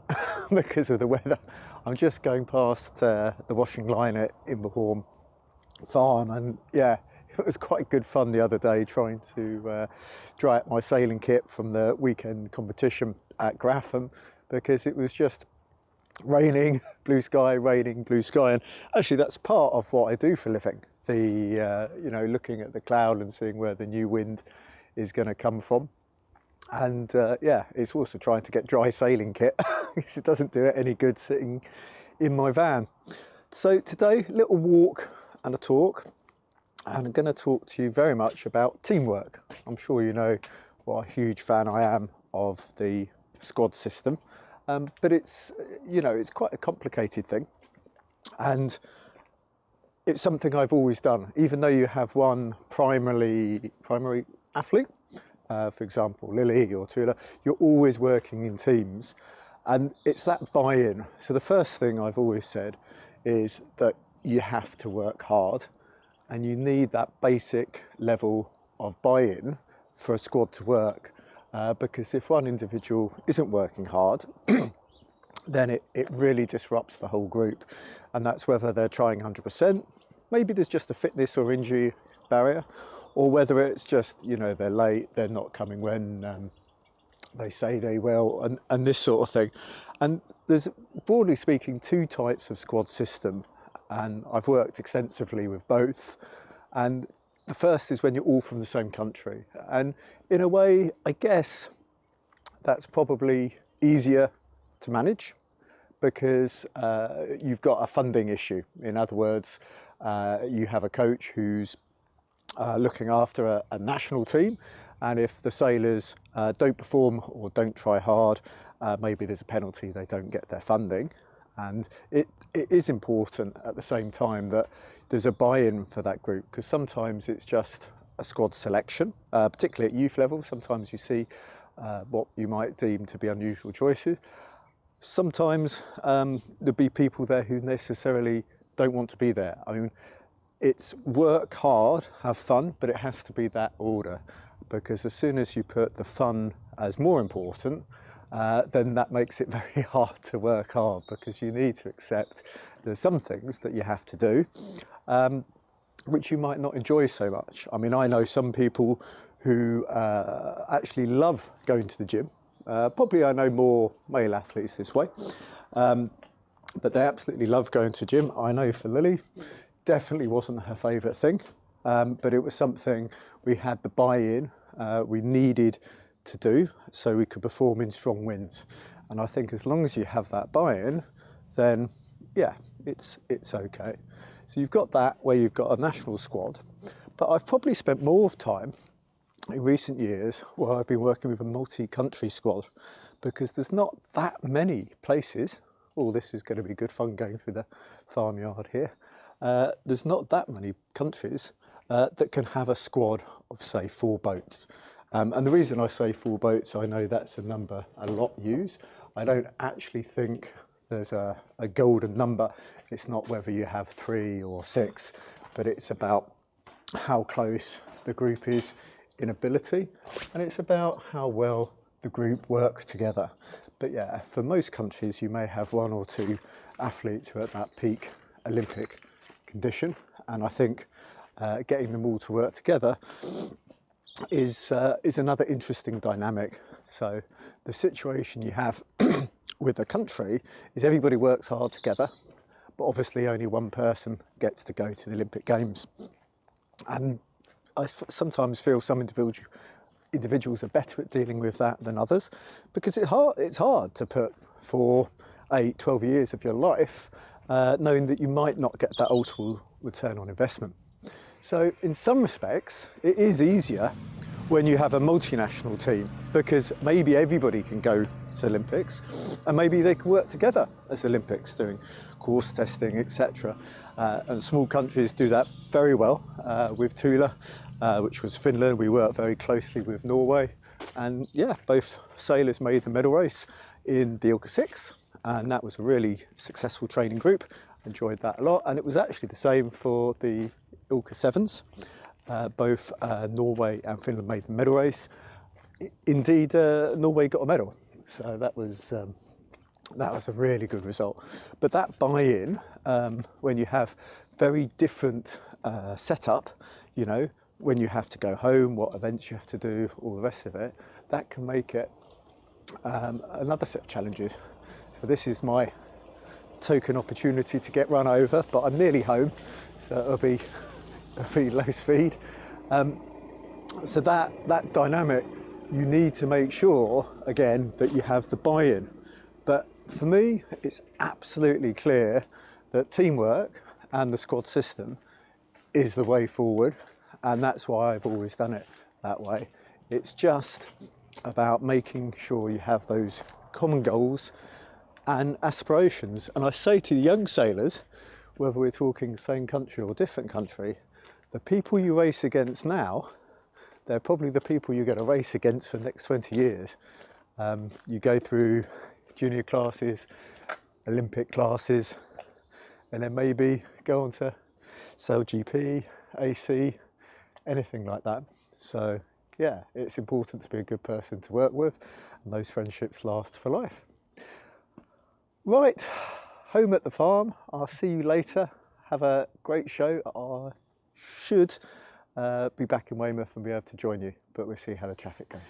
because of the weather. I'm just going past the washing line at Inverhorn Farm, and yeah, it was quite good fun the other day trying to dry out my sailing kit from the weekend competition at Grapham, because it was just raining, blue sky, raining, blue sky. And actually that's part of what I do for a living. You know, looking at the cloud and seeing where the new wind is going to come from. And yeah, it's also trying to get dry sailing kit because it doesn't do it any good sitting in my van. So today, little walk and a talk, and I'm going to talk to you very much about teamwork. I'm sure you know what a huge fan I am of the squad system, but it's, you know, it's quite a complicated thing, and it's something I've always done. Even though you have one primary athlete, for example, Lily or Tula, you're always working in teams, and it's that buy-in. So the first thing I've always said is that you have to work hard, and you need that basic level of buy-in for a squad to work, because if one individual isn't working hard, then it really disrupts the whole group. And that's whether they're trying 100%, maybe there's just a fitness or injury barrier, or whether it's just, you know, they're late, they're not coming when they say they will, and this sort of thing. And there's, broadly speaking, two types of squad system, and I've worked extensively with both. And the first is when you're all from the same country, and in a way, I guess that's probably easier to manage because you've got a funding issue. In other words, you have a coach who's looking after a national team, and if the sailors don't perform or don't try hard, maybe there's a penalty, they don't get their funding. And it is important at the same time that there's a buy-in for that group, because sometimes it's just a squad selection, particularly at youth level. Sometimes you see what you might deem to be unusual choices. Sometimes there'll be people there who necessarily don't want to be there. I mean, it's work hard, have fun, but it has to be that order, because as soon as you put the fun as more important, then that makes it very hard to work hard, because you need to accept there's some things that you have to do which you might not enjoy so much. I mean, I know some people who actually love going to the gym. Probably I know more male athletes this way, but they absolutely love going to the gym. I know for Lily, definitely wasn't her favourite thing, but it was something we had the buy-in we needed to do so we could perform in strong winds. And I think as long as you have that buy-in, then yeah, it's okay. So you've got that where you've got a national squad, but I've probably spent more time in recent years where I've been working with a multi-country squad, because there's not that many places. Oh, this is going to be good fun going through the farmyard here. There's not that many countries that can have a squad of, say, 4 boats. And the reason I say 4 boats, I know that's a number a lot use. I don't actually think there's a golden number. It's not whether you have 3 or 6, but it's about how close the group is in ability, and it's about how well the group work together. But yeah, for most countries, you may have 1 or 2 athletes who are at that peak Olympic condition, and I think getting them all to work together is another interesting dynamic. So the situation you have with a country is everybody works hard together, but obviously only one person gets to go to the Olympic Games. And I sometimes feel some individuals are better at dealing with that than others, because it's hard to put for 8, 12 years of your life knowing that you might not get that ultimate return on investment. So in some respects, it is easier when you have a multinational team, because maybe everybody can go to Olympics, and maybe they can work together as Olympics, doing course testing, etc. And small countries do that very well. With Tula, which was Finland, we worked very closely with Norway, and yeah, both sailors made the medal race in the Ilka 6, and that was a really successful training group. Enjoyed that a lot, and it was actually the same for the Ilka 7s. Both Norway and Finland made the medal race. Indeed, Norway got a medal, So that was a really good result. But that buy-in, when you have very different setup, you know, when you have to go home, what events you have to do, all the rest of it, that can make it another set of challenges. So this is my token opportunity to get run over, but I'm nearly home, so it'll be low speed. So that dynamic, you need to make sure again that you have the buy-in. But for me, it's absolutely clear that teamwork and the squad system is the way forward, and that's why I've always done it that way. It's just about making sure you have those common goals and aspirations. And I say to the young sailors, whether we're talking same country or different country, the people you race against now, they're probably the people you're going to race against for the next 20 years. You go through junior classes, Olympic classes, and then maybe go on to Sail GP, AC, anything like that. So yeah, it's important to be a good person to work with, and those friendships last for life. Right, home at the farm. I'll see you later. Have a great show. I should be back in Weymouth and be able to join you, but we'll see how the traffic goes.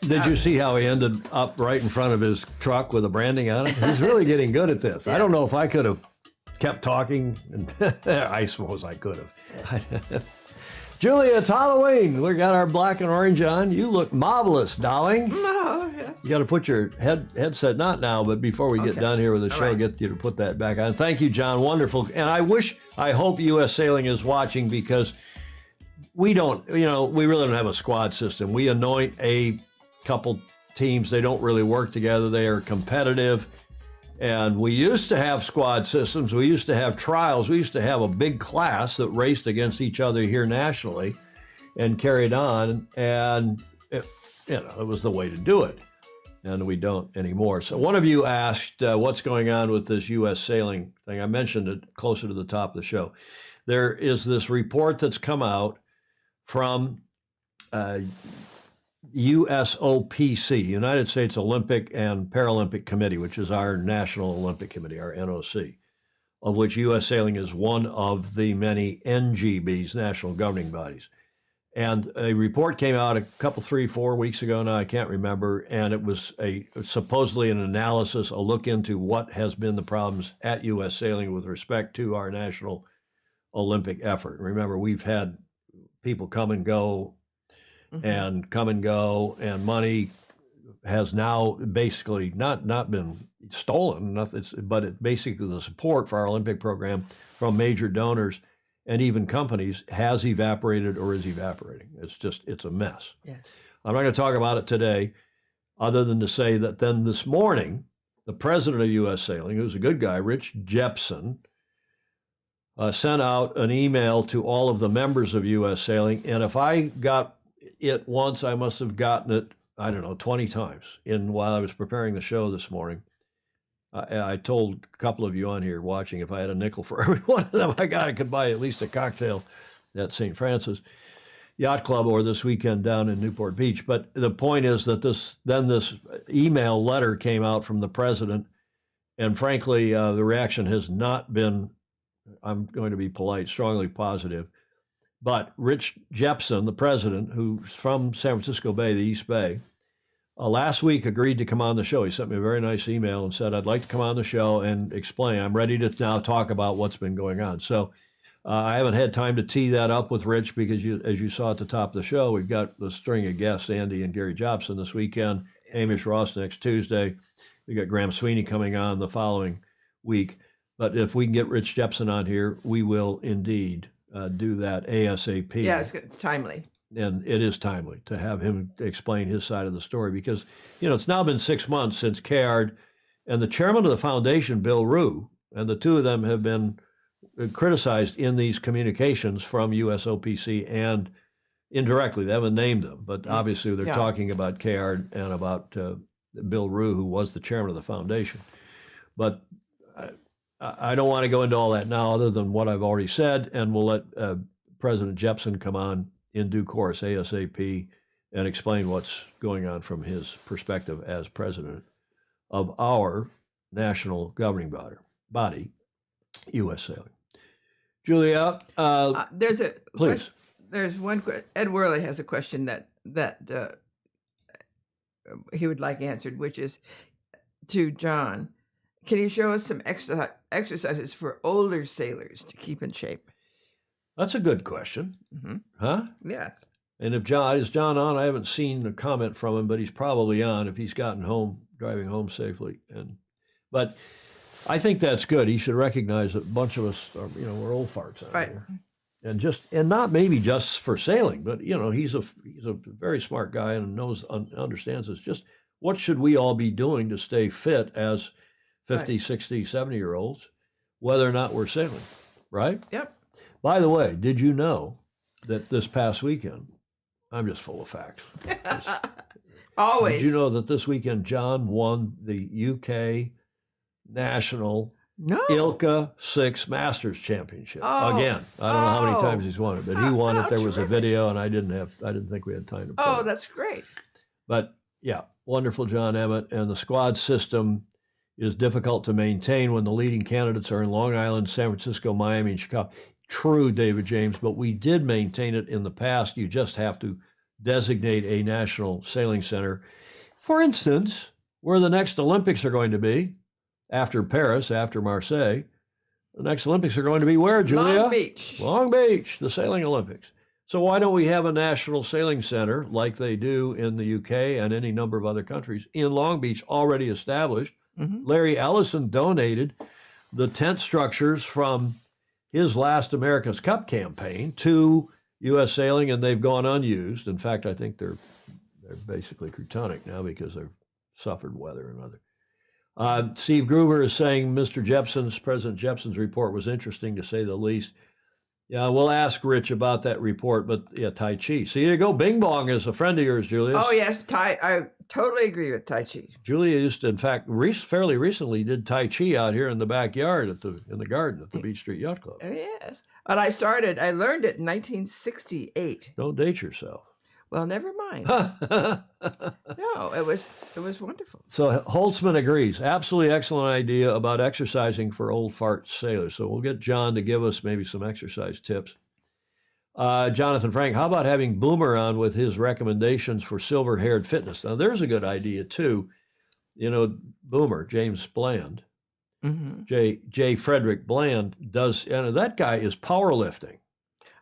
Did you see how he ended up right in front of his truck with the branding on it? He's really getting good at this. I don't know if I could have kept talking. I suppose I could have. Julia, it's Halloween. We got our black and orange on. You look marvelous, darling. No, yes. You got to put your headset, not now, but before we get done here with the show, right. Get you to put that back on. Thank you, John. Wonderful. And I hope U.S. Sailing is watching, because we don't, we really don't have a squad system. We anoint a couple teams. They don't really work together. They are competitive. And we used to have squad systems. We used to have trials. We used to have a big class that raced against each other here nationally and carried on. And it was the way to do it. And we don't anymore. So one of you asked what's going on with this U.S. sailing thing. I mentioned it closer to the top of the show. There is this report that's come out from USOPC, United States Olympic and Paralympic Committee, which is our National Olympic Committee, our NOC, of which U.S. Sailing is one of the many NGBs, national governing bodies. And a report came out a couple, 3-4 weeks ago now, I can't remember, and it was supposedly an analysis, a look into what has been the problems at U.S. Sailing with respect to our national Olympic effort. Remember, we've had people come and go, and money has now basically not been stolen, but it basically the support for our Olympic program from major donors and even companies has evaporated or is evaporating. It's a mess. Yes. I'm not going to talk about it today, other than to say that then this morning, the president of U.S. Sailing, who's a good guy, Rich Jepson, sent out an email to all of the members of U.S. Sailing, and if I got it once, I must have gotten it, 20 times while I was preparing the show this morning. I told a couple of you on here watching, if I had a nickel for every one of them I could buy at least a cocktail at St. Francis Yacht Club or this weekend down in Newport Beach. But the point is that this email letter came out from the president, and frankly, the reaction has not been, I'm going to be polite, strongly positive. But Rich Jepson, the president, who's from San Francisco Bay, the East Bay, last week agreed to come on the show. He sent me a very nice email and said, I'd like to come on the show and explain. I'm ready to now talk about what's been going on. So I haven't had time to tee that up with Rich because, as you saw at the top of the show, we've got the string of guests, Andy and Gary Jobson this weekend, Hamish Ross next Tuesday. We got Graham Sweeney coming on the following week. But if we can get Rich Jepson on here, we will indeed do that ASAP. Yeah, it's timely. And it is timely to have him explain his side of the story because, it's now been 6 months since CARD and the chairman of the foundation, Bill Rue, and the two of them have been criticized in these communications from USOPC and indirectly. They haven't named them, but obviously they're talking about CARD and about Bill Rue, who was the chairman of the foundation. But I don't want to go into all that now, other than what I've already said, and we'll let President Jepsen come on in due course, ASAP, and explain what's going on from his perspective as president of our national governing body, U.S. Sailing. Julia, please. There's one. Ed Worley has a question that he would like answered, which is to John. Can you show us some exercises for older sailors to keep in shape? That's a good question. Mm-hmm. Huh? Yes. And if is John on? I haven't seen a comment from him, but he's probably on if he's gotten home, driving home safely. But I think that's good. He should recognize that a bunch of us are, we're old farts out here. And not maybe just for sailing, but he's a very smart guy and understands this. Just what should we all be doing to stay fit as 50, 60, 70-year-olds, whether or not we're sailing, right? Yep. By the way, did you know that this past weekend, I'm just full of facts. Always. Did you know that this weekend John won the UK National ILCA 6 Masters Championship again? I don't know how many times he's won it, but he won it. There was a video, and I didn't think we had time to play. Oh, that's great. But yeah, wonderful, John Emmett, and the squad system is difficult to maintain when the leading candidates are in Long Island, San Francisco, Miami, and Chicago. True, David James, but we did maintain it in the past. You just have to designate a national sailing center. For instance, where the next Olympics are going to be, after Paris, after Marseille, the next Olympics are going to be where, Julia? Long Beach. Long Beach, the Sailing Olympics. So why don't we have a national sailing center like they do in the UK and any number of other countries in Long Beach already established? Mm-hmm. Larry Ellison donated the tent structures from his last America's Cup campaign to U.S. Sailing, and they've gone unused. In fact, I think they're basically crotonic now because they've suffered weather and other. Steve Gruber is saying President Jepsen's report was interesting to say the least. Yeah, we'll ask Rich about that report, but yeah, Tai Chi. See, there you go. Bing Bong is a friend of yours, Julius. Oh, yes, I totally agree with Tai Chi. Julia used to, in fact, fairly recently did Tai Chi out here in the backyard in the garden at the Beach Street Yacht Club. Yes. And I learned it in 1968. Don't date yourself. Well, never mind. No, it was wonderful. So Holtzman agrees. Absolutely excellent idea about exercising for old fart sailors. So we'll get John to give us maybe some exercise tips. Jonathan Frank, how about having Boomer on with his recommendations for silver-haired fitness? Now, there's a good idea, too. Boomer, James Bland, Mm-hmm. J. Frederick Bland does, and that guy is powerlifting.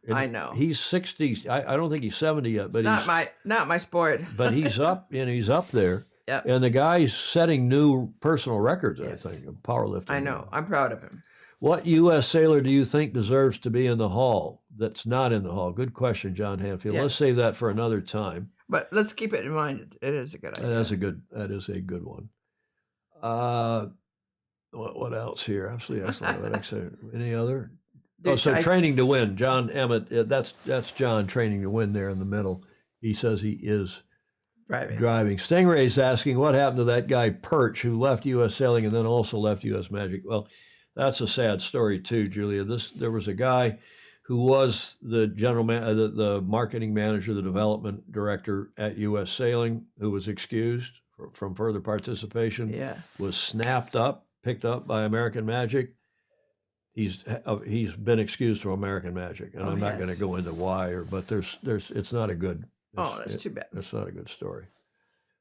And I know. He's 60. I don't think he's 70 yet, but it's not my sport. But he's up, he's up there. Yep. And the guy's setting new personal records, Yes. I think, of powerlifting. I know. I'm proud of him. What U.S. sailor do you think deserves to be in the hall that's not in the hall? Good question, John Hanfield. Yes. Let's save that for another time. But let's keep it in mind. It is a good idea. That is a good one. What else here? Absolutely excellent. Any other? Training to win. John Emmett, that's John training to win there in the middle. He says he is driving. Stingray's asking what happened to that guy Perch who left U.S. Sailing and then also left U.S. Magic. Well, that's a sad story too, Julia. There was a guy who was the the marketing manager, the development director at U.S. Sailing, who was excused from further participation. Yeah. Was picked up by American Magic. He's been excused from American Magic, and I'm not going to go into why, but it's not a good. That's too bad. It's not a good story.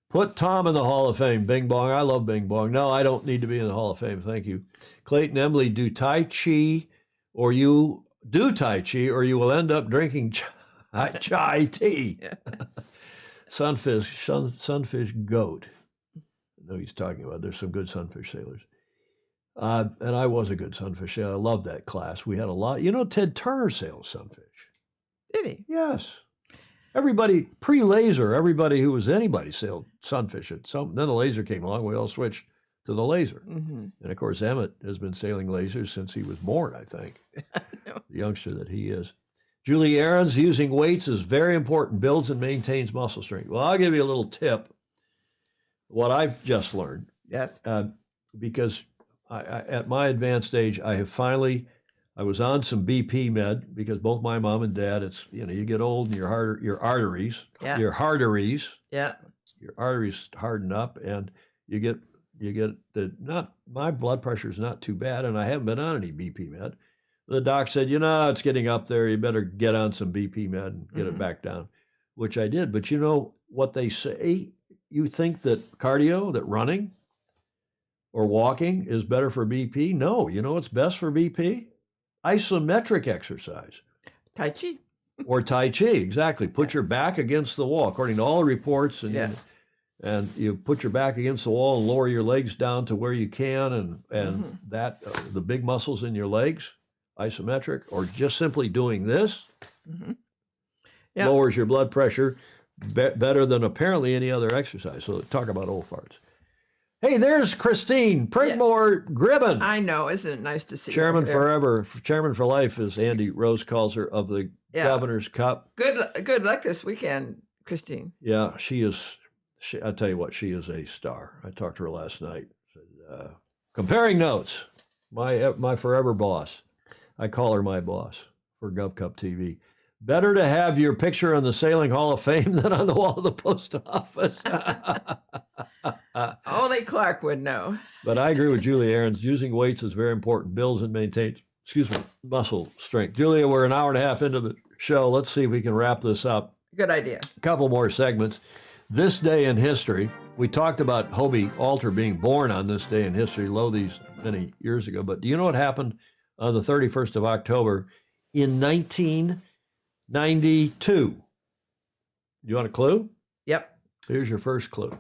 Put Tom in the Hall of Fame. Bing Bong. I love Bing Bong. No, I don't need to be in the Hall of Fame. Thank you. Clayton Emily, do Tai Chi, or you will end up drinking chai tea. Sunfish goat. I know he's talking about. There's some good sunfish sailors. And I was a good sunfish sailor. I loved that class. We had a lot. Ted Turner sailed sunfish. Did he? Yes. Everybody, pre-laser, anybody sailed sunfish. Then the laser came along. We all switched to the laser. Mm-hmm. And, of course, Emmett has been sailing lasers since he was born, I think. No. The youngster that he is. Julie Ahrens, using weights is very important. Builds and maintains muscle strength. Well, I'll give you a little tip. What I've just learned. Yes. Because at my advanced age, I was on some BP med because both my mom and dad, it's, you get old and your arteries Yeah. Yeah. your arteries harden up, and you get my blood pressure is not too bad, and I haven't been on any BP med. The doc said, it's getting up there. You better get on some BP med and get it back down, which I did. But you know what they say? You think that cardio, that running or walking is better for BP? No. You know what's best for BP? Isometric exercise. Tai Chi. Or Tai Chi, exactly. Put your back against the wall, according to all the reports, and you put your back against the wall and lower your legs down to where you can, and that the big muscles in your legs, isometric, or just simply doing this lowers your blood pressure better than apparently any other exercise. So talk about old farts. Hey, there's Christine Prigmore Gribben. I know, isn't it nice to see Chairman her? Forever, Chairman for Life, as Andy Rose calls her, of the Governor's Cup. Good luck this weekend, Christine. Yeah, she is. I tell you what, she is a star. I talked to her last night. Said, comparing notes, my forever boss. I call her my boss for GovCup TV. Better to have your picture on the Sailing Hall of Fame than on the wall of the post office. Only Clark would know. But I agree with Julia Ahrens. Using weights is very important. Builds and maintains, muscle strength. Julia, we're an hour and a half into the show. Let's see if we can wrap this up. Good idea. A couple more segments. This day in history. We talked about Hobie Alter being born on this day in history, these many years ago. But do you know what happened on the 31st of October in 1992? You want a clue? Yep. Here's your first clue.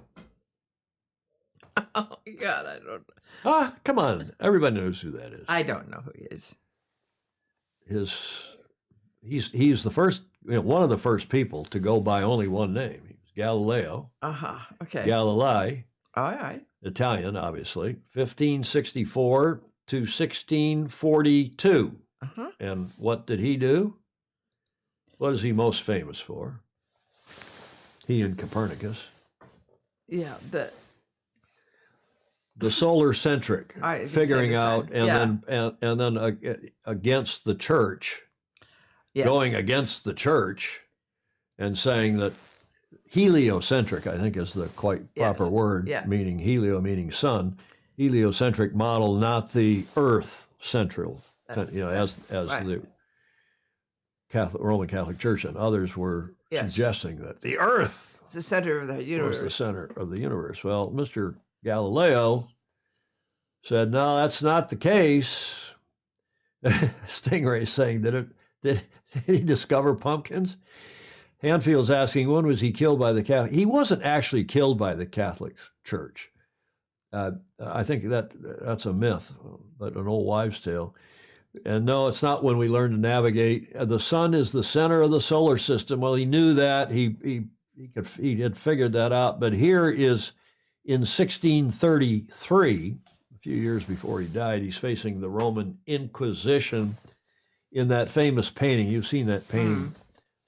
Oh, God, I don't know. Come on. Everybody knows who that is. I don't know who he is. He's the first, one of the first people to go by only one name. He was Galileo. Okay. Galilei. All right. Italian, obviously. 1564 to 1642. And what did he do? What is he most famous for? He and Copernicus. Yeah, the solar centric, figuring out, and then against the church, going against the church, and saying that heliocentric, I think, is the quite proper word, meaning helio, meaning sun, heliocentric model, not the Earth central, as the Roman Catholic Church and others were suggesting that the Earth is the center of the universe. Was the center of the universe. Well, Mr. Galileo said, no, that's not the case. Stingray saying, did he discover pumpkins? Hanfield's asking, when was he killed by the Catholic? He wasn't actually killed by the Catholic Church. I think that's a myth, but an old wives' tale. And no, it's not when we learn to navigate. The sun is the center of the solar system. Well, he knew that. He had figured that out. But here is in 1633, a few years before he died, he's facing the Roman Inquisition in that famous painting. You've seen that painting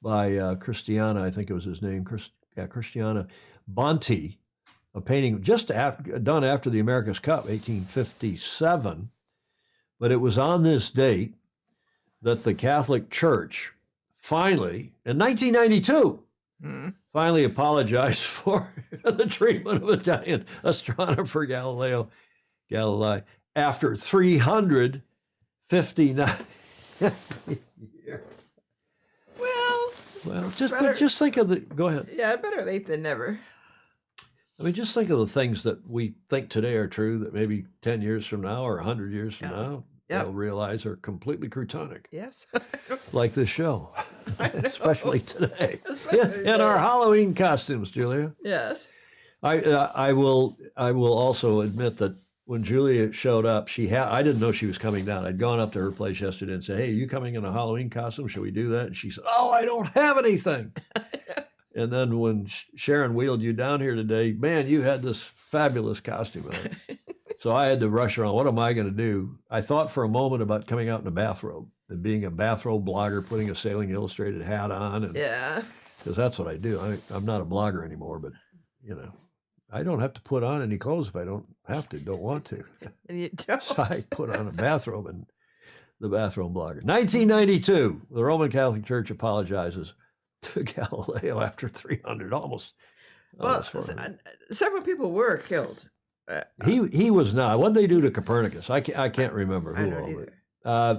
by Christiana, I think it was his name, Christiana Bonti, a painting just done after the America's Cup, 1857. But it was on this date that the Catholic Church finally, in 1992, finally apologized for the treatment of Italian astronomer Galilei after 359 years. Well, just think of the. Go ahead. Yeah, better late than never. I mean, just think of the things that we think today are true that maybe 10 years from now or 100 years from now, they'll realize are completely crutonic. Yes. Like this show, especially today. In our Halloween costumes, Julia. Yes. I will also admit that when Julia showed up, I didn't know she was coming down. I'd gone up to her place yesterday and said, hey, are you coming in a Halloween costume? Should we do that? And she said, oh, I don't have anything. And then when Sharon wheeled you down here today, man, you had this fabulous costume on. So I had to rush around. What am I going to do? I thought for a moment about coming out in a bathrobe and being a bathrobe blogger, putting a Sailing Illustrated hat on. And, because that's what I do. I'm not a blogger anymore, but, I don't have to put on any clothes if I don't want to. And you don't. So I put on a bathrobe and the bathroom blogger. 1992, the Roman Catholic Church apologizes to Galileo after 300, almost. Well, 400. several people were killed. He was not. What did they do to Copernicus? I can't remember I who don't all either.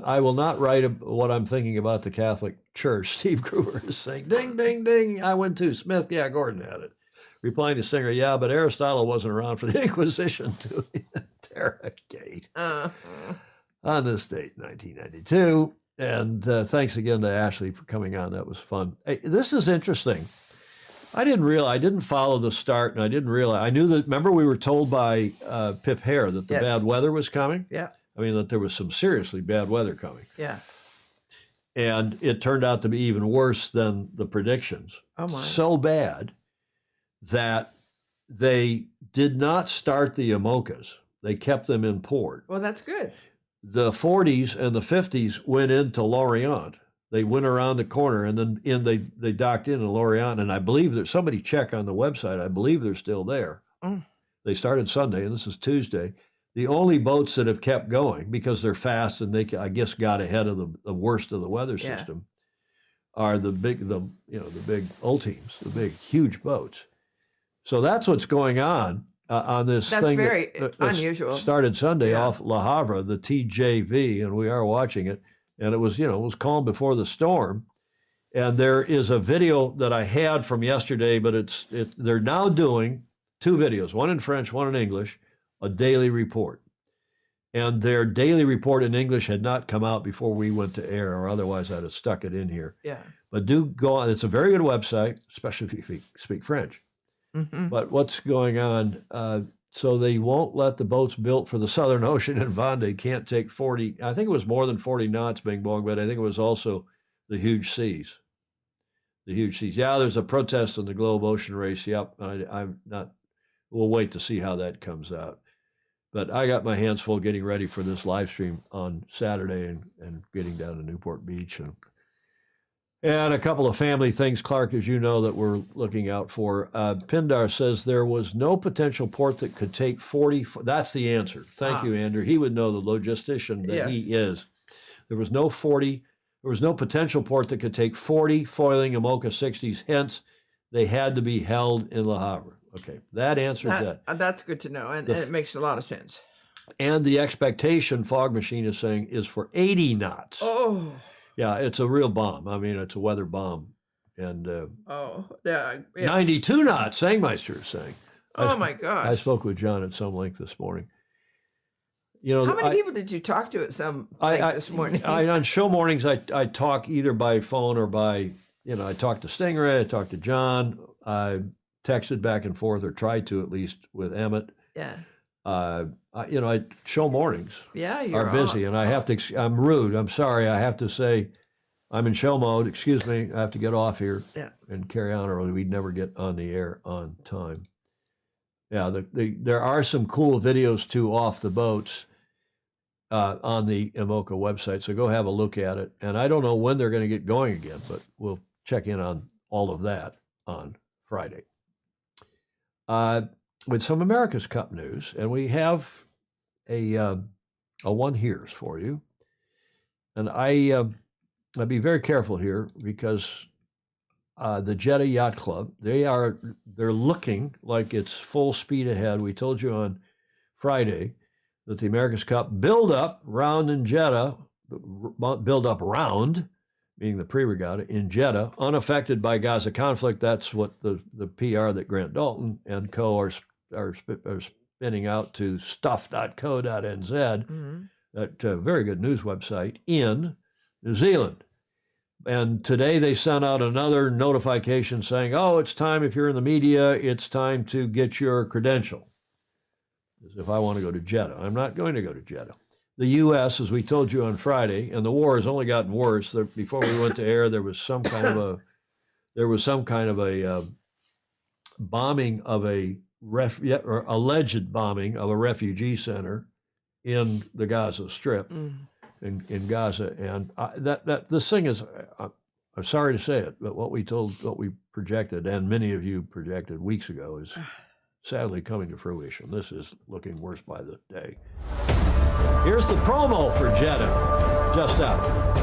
I will not write what I'm thinking about the Catholic Church. Steve Gruber is saying, ding, ding, ding. I went to Smith. Yeah, Gordon had it. Replying to Singer, yeah, but Aristotle wasn't around for the Inquisition to interrogate. On this date, 1992. And thanks again to Ashley for coming on. That was fun. Hey, this is interesting. I didn't follow the start, and I didn't realize. I knew that. Remember, we were told by Pip Hare that the Yes. bad weather was coming. Yeah. I mean, that there was some seriously bad weather coming, Yeah. and it turned out to be even worse than the predictions. Oh my. So bad that they did not start the IMOCAs. They kept them in port. Well, that's good. The 40s and the 50s went into Lorient. They went around the corner, and then they docked in Lorient. And I believe that somebody check on the website. I believe they're still there. Mm. They started Sunday, and this is Tuesday. The only boats that have kept going because they're fast and they, I guess, got ahead of the worst of the weather Yeah. system are the big old teams, the big huge boats. So that's what's going on this That's thing. very that unusual. Started Sunday Yeah. off Le Havre, the TJV, and we are watching it. And it was calm before the storm. And there is a video that I had from yesterday, but they're now doing two videos, one in French, one in English, a daily report. And their daily report in English had not come out before we went to air, or otherwise I'd have stuck it in here. Yeah. But do go on. It's a very good website, especially if you speak French. Mm-hmm. But what's going on? So they won't let the boats built for the Southern Ocean and Vendée can't take 40. I think it was more than 40 knots, Bing Bong, but I think it was also the huge seas. The huge seas. Yeah, there's a protest in the Globe Ocean Race. Yep, I'm not. We'll wait to see how that comes out. But I got my hands full getting ready for this live stream on Saturday and getting down to Newport Beach and a couple of family things, Clark, as you know, that we're looking out for. Pindar says there was no potential port that could take 40. That's the answer. Thank you, Andrew. He would know, the logistician that he is. There was no potential port that could take 40 foiling IMOCA 60s. Hence, they had to be held in Le Havre. Okay, that answers that. That's good to know, and it makes a lot of sense. And the expectation, Fog Machine is saying, is for 80 knots. Oh. Yeah, it's a real bomb. I mean, it's a weather bomb. And Yeah. 92 knots, Sangmeister is saying. Oh my gosh. I spoke with John at some length this morning. How many people did you talk to at some length this morning? On show mornings, I talk either by phone or by, I talked to Stingray, I talked to John, I texted back and forth, or tried to at least, with Emmett. Yeah. Show mornings you're are busy, on. and I have to. I'm rude. I'm sorry. I have to say, I'm in show mode. Excuse me. I have to get off here and carry on, or we'd never get on the air on time. Yeah, there are some cool videos too off the boats on the IMOCA website, so go have a look at it. And I don't know when they're going to get going again, but we'll check in on all of that on Friday. With some America's Cup news, and we have a one here's for you. And I'll be very careful here because the Jeddah Yacht Club, they're looking like it's full speed ahead. We told you on Friday that the America's Cup build-up round in Jeddah, build-up round, meaning the pre-regatta in Jeddah, unaffected by Gaza conflict. That's what the PR that Grant Dalton and co are spinning out to stuff.co.nz, that very good news website in New Zealand. And today they sent out another notification saying, oh, it's time, if you're in the media, it's time to get your credential. As if I want to go to Jeddah. I'm not going to go to Jeddah. The U.S., as we told you on Friday, and the war has only gotten worse. Before we went to air, there was some kind of a bombing of or alleged bombing of a refugee center in the Gaza Strip, in Gaza, and this thing is. I'm sorry to say it, but what we projected, and many of you projected weeks ago, sadly coming to fruition. This is looking worse by the day. Here's the promo for Jeddah, just out.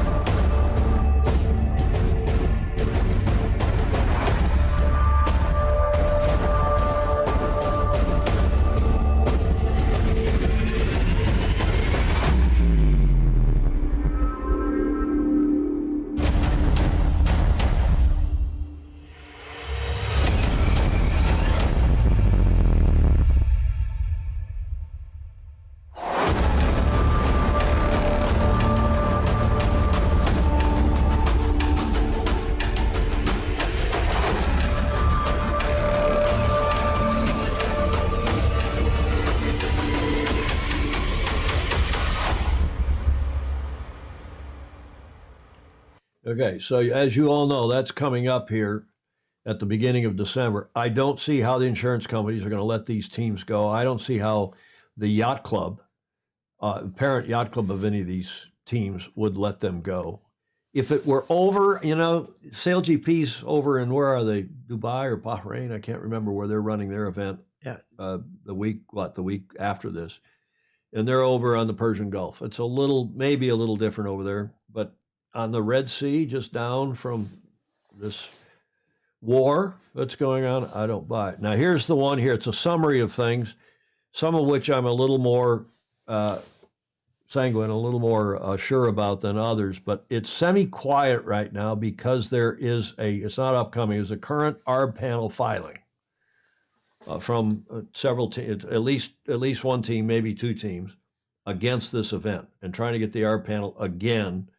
Okay, so as you all know, that's coming up here at the beginning of December. I don't see how the insurance companies are going to let these teams go. I don't see how the yacht club, parent yacht club of any of these teams, would let them go. If it were over, SailGP's over in, where are they? Dubai or Bahrain? I can't remember where they're running their event. Yeah. The week after this. And they're over on the Persian Gulf. It's maybe a little different over there, but on the Red Sea, just down from this war that's going on, I don't buy it. Now, here's the one here. It's a summary of things, some of which I'm a little more sanguine, a little more sure about than others, but it's semi-quiet right now because it's not upcoming, it's a current ARB panel filing from several teams, at least one team, maybe two teams, against this event, and trying to get the ARB panel again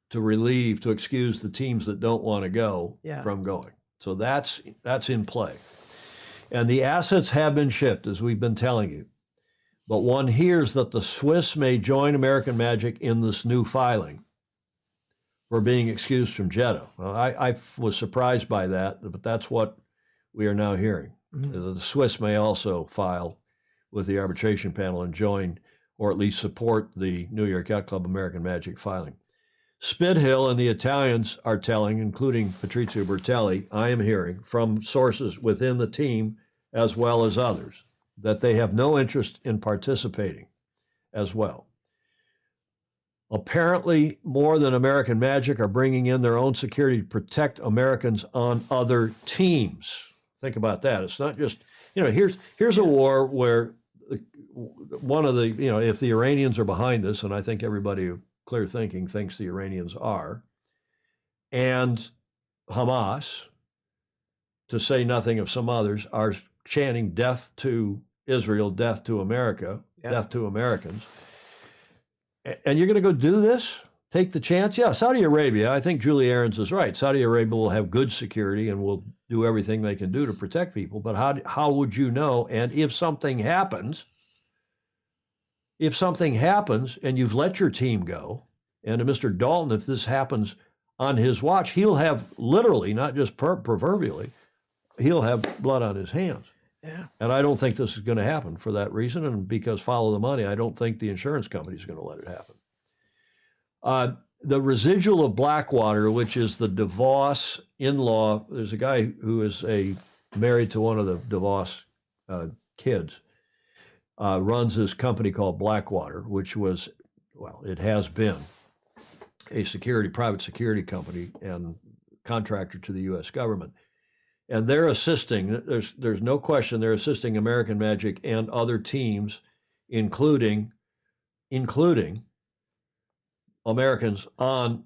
to excuse the teams that don't want to go from going. So that's in play. And the assets have been shipped, as we've been telling you. But one hears that the Swiss may join American Magic in this new filing for being excused from Jeddah. Well, I was surprised by that, but that's what we are now hearing. Mm-hmm. The Swiss may also file with the arbitration panel and join, or at least support, the New York Yacht Club American Magic filing. Spithill and the Italians are telling, including Patrizio Bertelli, I am hearing from sources within the team as well as others, that they have no interest in participating as well. Apparently, more than American Magic are bringing in their own security to protect Americans on other teams. Think about that. It's not just, here's a war where one of the, if the Iranians are behind this, and I think everybody clear thinking thinks the Iranians are, and Hamas, to say nothing of some others, are chanting death to Israel, death to America, death to Americans. And you're going to go do this? Take the chance? Yeah, Saudi Arabia, I think Julie Ahrens is right. Saudi Arabia will have good security and will do everything they can do to protect people. But how would you know? And if something happens and you've let your team go, and to Mr. Dalton, if this happens on his watch, he'll have literally, not just proverbially, he'll have blood on his hands. Yeah. And I don't think this is going to happen for that reason. And because follow the money, I don't think the insurance company is going to let it happen. The residual of Blackwater, which is the DeVos in-law, there's a guy who is married to one of the DeVos kids, runs this company called Blackwater, which was, it has been a private security company and contractor to the U.S. government. And they're assisting, there's no question, they're assisting American Magic and other teams, including Americans on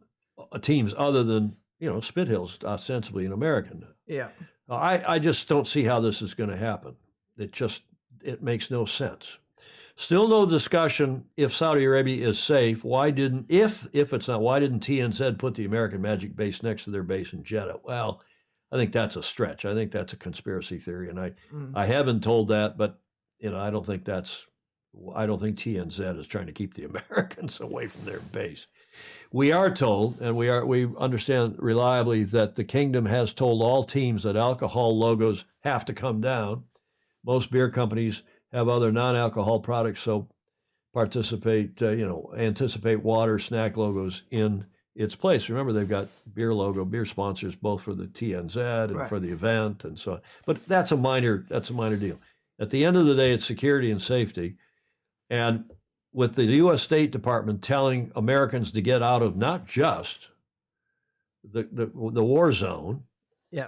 teams other than, Spithill's ostensibly an American. Yeah. I just don't see how this is going to happen. It makes no sense. Still no discussion if Saudi Arabia is safe. Why didn't TNZ put the American Magic base next to their base in Jeddah? Well, I think that's a stretch. I think that's a conspiracy theory, and I have been told that, but I don't think TNZ is trying to keep the Americans away from their base. We are told, and we understand reliably, that the kingdom has told all teams that alcohol logos have to come down. Most beer companies have other non-alcohol products, so anticipate water, snack logos in its place. Remember, they've got beer sponsors both for the TNZ and for the event and so on. But that's a minor deal. At the end of the day, it's security and safety. And with the U.S. State Department telling Americans to get out of not just the war zone, Yeah.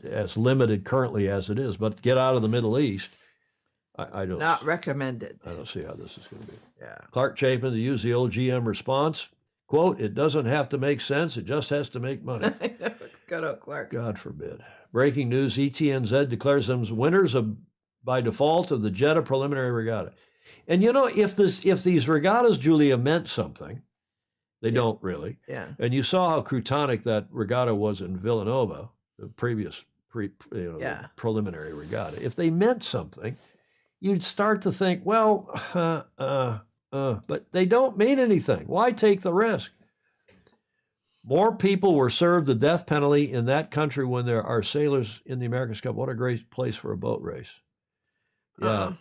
as limited currently as it is, but get out of the Middle East, I don't. Not recommended. I don't see how this is going to be. Yeah. Clark Chapin, to use the old GM response, quote, "It doesn't have to make sense, it just has to make money." Good old Clark. God forbid. Breaking news, ETNZ declares them winners by default of the Jeddah Preliminary Regatta. And you know, if these regattas, Julia, meant something, they don't really. Yeah. And you saw how croutonic that regatta was in Villanova, the previous preliminary regatta. If they meant something, you'd start to think, well, but they don't mean anything. Why take the risk? More people were served the death penalty in that country when there are sailors in the America's Cup. What a great place for a boat race. Yeah.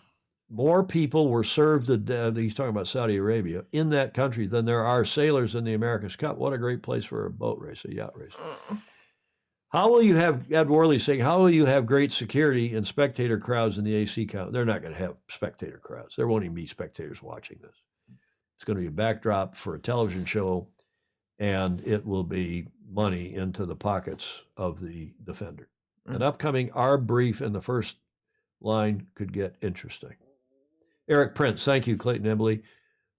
More people were served he's talking about Saudi Arabia, in that country than there are sailors in the America's Cup. What a great place for a boat race, a yacht race. How will you have, Ed Worley saying, how will you have great security and spectator crowds in the AC count? They're not going to have spectator crowds. There won't even be spectators watching this. It's going to be a backdrop for a television show, and it will be money into the pockets of the defender. An upcoming ARB brief in the first line could get interesting. Eric Prince, thank you, Clayton Embley.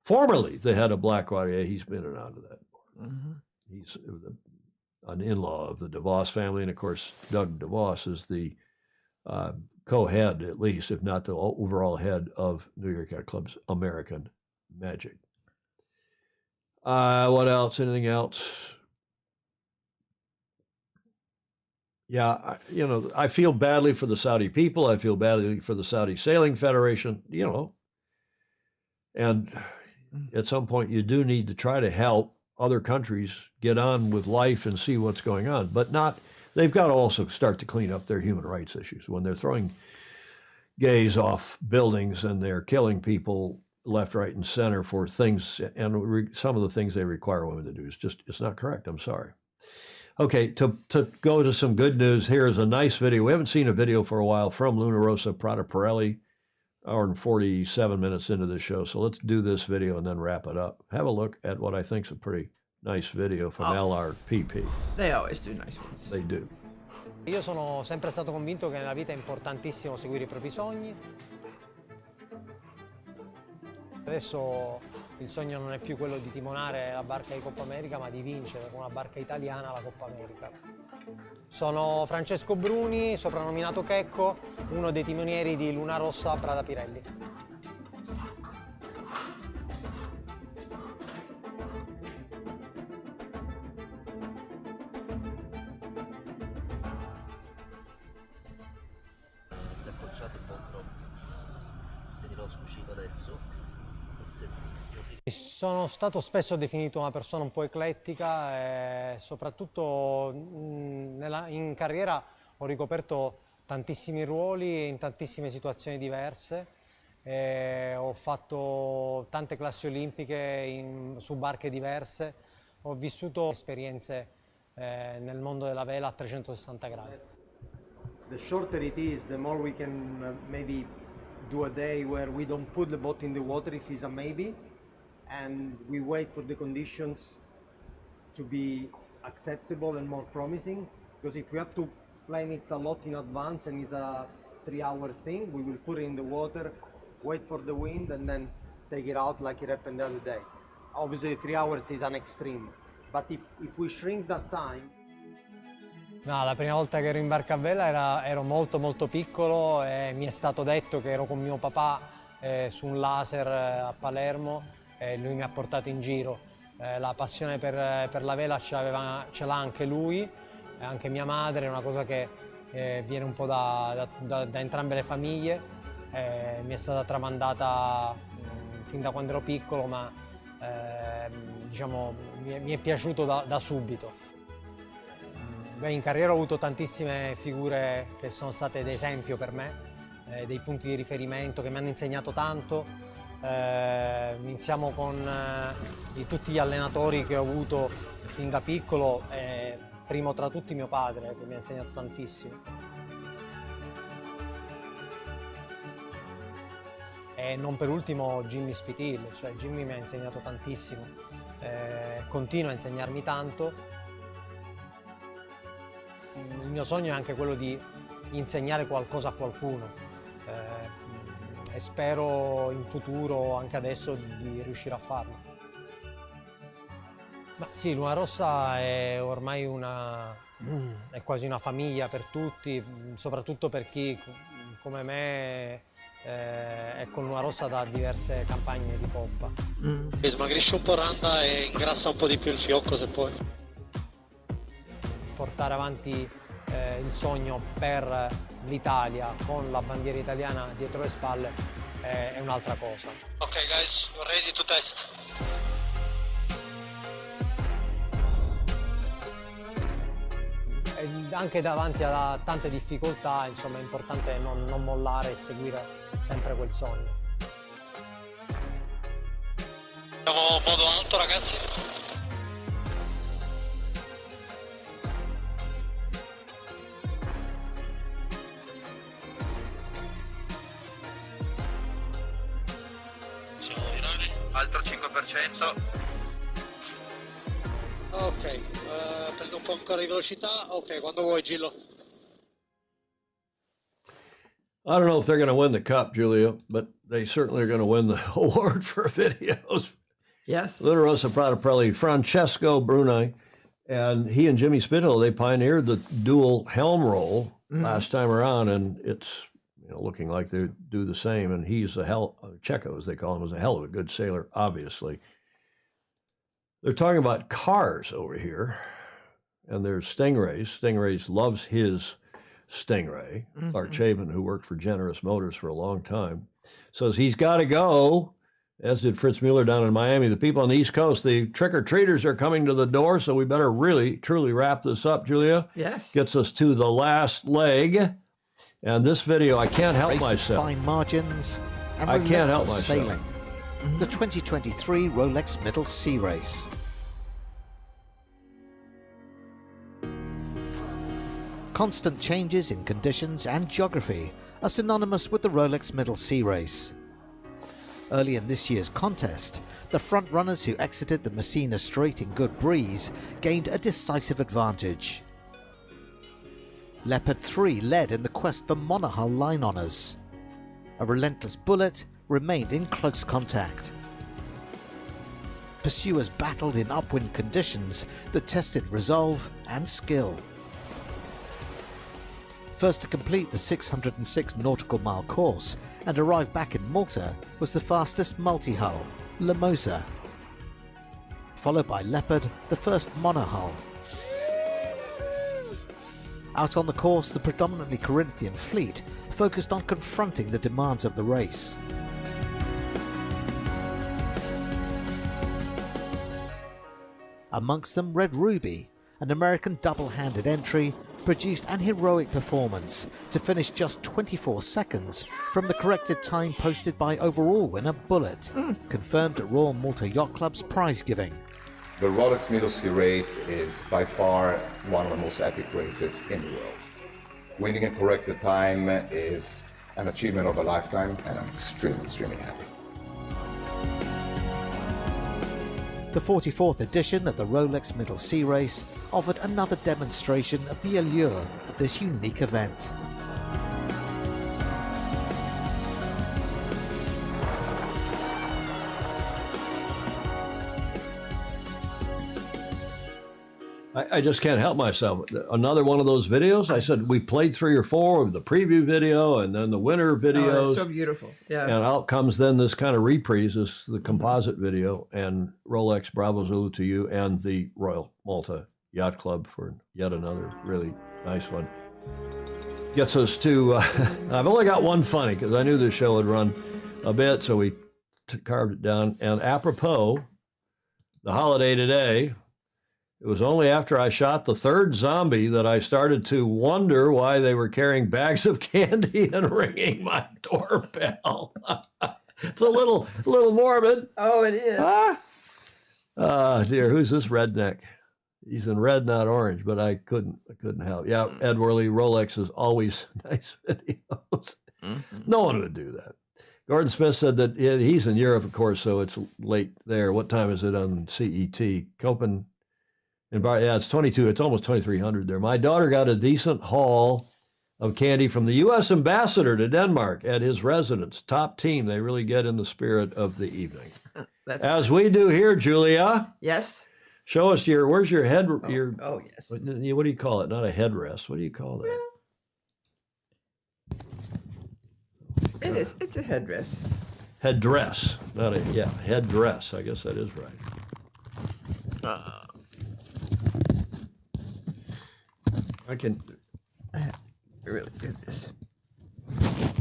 Formerly the head of Blackwater, yeah, he's been and out of that. Mm-hmm. He's an in-law of the DeVos family, and of course, Doug DeVos is the co-head, at least, if not the overall head of New York Yacht Club's American Magic. What else? Anything else? Yeah, I feel badly for the Saudi people. I feel badly for the Saudi Sailing Federation, and at some point you do need to try to help other countries get on with life and see what's going on, but they've got to also start to clean up their human rights issues. When they're throwing gays off buildings and they're killing people left, right, and center for things, and some of the things they require women to do it's not correct. I'm sorry. Okay, to go to some good news, here is a nice video. We haven't seen a video for a while from Luna Rossa Prada Pirelli, hour and 47 minutes into the show. So let's do this video and then wrap it up. Have a look at what I think is a pretty nice video from LRPP. They always do nice ones. They do. Io sono sempre stato convinto che nella vita è importantissimo seguire i propri sogni. Adesso il sogno non è più quello di timonare la barca di Coppa America, ma di vincere con una barca italiana la Coppa America. Sono Francesco Bruni, soprannominato Checco, uno dei timonieri di Luna Rossa Prada Pirelli. Si è accorciato un po' troppo, quindi l'ho scucito adesso e se Sono stato spesso definito una persona un po' eclettica e soprattutto in carriera ho ricoperto tantissimi ruoli in tantissime situazioni diverse. Ho fatto tante classi olimpiche su barche diverse, ho vissuto esperienze nel mondo della vela a 360 gradi. The shorter it is, the more we can maybe do a day where we don't put the boat in the water if it's a maybe, and we wait for the conditions to be acceptable and more promising. Because if we have to plan it a lot in advance and it's a 3-hour thing, we will put it in the water, wait for the wind, and then take it out like it happened the other day. Obviously 3 hours is an extreme, but if we shrink that time. No, la prima volta che ero in barca a vela ero molto piccolo e mi è stato detto che ero con mio papà su un laser a Palermo e lui mi ha portato in giro. La passione per la vela ce l'ha anche lui, e anche mia madre, è una cosa che viene un po' da entrambe le famiglie. Mi è stata tramandata fin da quando ero piccolo, ma diciamo, mi è piaciuto da subito. In carriera ho avuto tantissime figure che sono state d'esempio per me, dei punti di riferimento che mi hanno insegnato tanto. Iniziamo con tutti gli allenatori che ho avuto fin da piccolo, primo tra tutti mio padre che mi ha insegnato tantissimo. E non per ultimo Jimmy Spitil, cioè Jimmy mi ha insegnato tantissimo, continua a insegnarmi tanto. Il mio sogno è anche quello di insegnare qualcosa a qualcuno e spero in futuro, anche adesso, di riuscire a farlo. Ma sì, Luna Rossa è ormai è quasi una famiglia per tutti, soprattutto per chi come me è con Luna Rossa da diverse campagne di poppa. Smagrisce un po' Randa e ingrassa un po' di più il fiocco se puoi. Portare avanti il sogno per l'Italia con la bandiera italiana dietro le spalle è un'altra cosa. Ok guys, we're ready to test. E anche davanti a tante difficoltà, insomma, è importante non mollare e seguire sempre quel sogno. Siamo modo alto, ragazzi. Siamo virati. Altro 5%. Ok, prendo un po' ancora di velocità. Ok, quando vuoi, Gillo. I don't know if they're going to win the cup, Julia, but they certainly are going to win the award for videos. Yes. Luna Rossa Prataprelli, Francesco Bruni, and he and Jimmy Spithill, they pioneered the dual helm roll last time around, and it's looking like they do the same. And he's Checo, as they call him, was a hell of a good sailor, obviously. They're talking about cars over here, and there's Stingrays. Stingrays loves his Stingray. Clark Chabon, who worked for Generous Motors for a long time, says he's got to go, as did Fritz Mueller down in Miami. The people on the East Coast, the trick-or-treaters are coming to the door, so we better really, truly wrap this up, Julia. Yes. Gets us to the last leg. And this video, I can't help Race myself. Of fine margins and I can't help relentless myself. sailing. The 2023 Rolex Middle Sea Race. Constant changes in conditions and geography are synonymous with the Rolex Middle Sea Race. Early in this year's contest, the front runners who exited the Messina Strait in good breeze gained a decisive advantage. Leopard 3 led in the quest for monohull line honours. A relentless bullet remained in close contact. Pursuers battled in upwind conditions that tested resolve and skill. First to complete the 606 nautical mile course and arrive back in Malta was the fastest multi-hull, Lamosa, followed by Leopard, the first monohull. Out on the course, the predominantly Corinthian fleet focused on confronting the demands of the race. Amongst them, Red Ruby, an American double-handed entry, produced an heroic performance to finish just 24 seconds from the corrected time posted by overall winner Bullet, confirmed at Royal Malta Yacht Club's prize giving. The Rolex Middle Sea Race is by far one of the most epic races in the world. Winning a corrected time is an achievement of a lifetime, and I'm extremely happy. The 44th edition of the Rolex Middle Sea Race offered another demonstration of the allure of this unique event. I just can't help myself. Another one of those videos. I said we played 3 or 4 of the preview video and then the winter videos. Oh, it's so beautiful. Yeah. And out comes then this kind of reprise, the composite video, and Rolex Bravo Zulu to you and the Royal Malta Yacht Club for yet another really nice one. Gets us to, I've only got one funny because I knew this show would run a bit, so we carved it down. And apropos, the holiday today, it was only after I shot the 3rd zombie that I started to wonder why they were carrying bags of candy and ringing my doorbell. It's a little morbid. Oh, it is. Dear, who's this redneck? He's in red, not orange, but I couldn't help. Yeah, Ed Worley, Rolex is always nice videos. No one would do that. Gordon Smith said that he's in Europe, of course, so it's late there. What time is it on CET? Copen and Bar. Yeah, it's 22. It's almost 2300 there. My daughter got a decent haul of candy from the U.S. ambassador to Denmark at his residence. Top team. They really get in the spirit of the evening. As we do here, Julia. Yes. Show us where's your head? Yes. What do you call it? Not a headrest. What do you call that? It is. It's a headdress. Headdress. Not headdress. I guess that is right. I can really good this.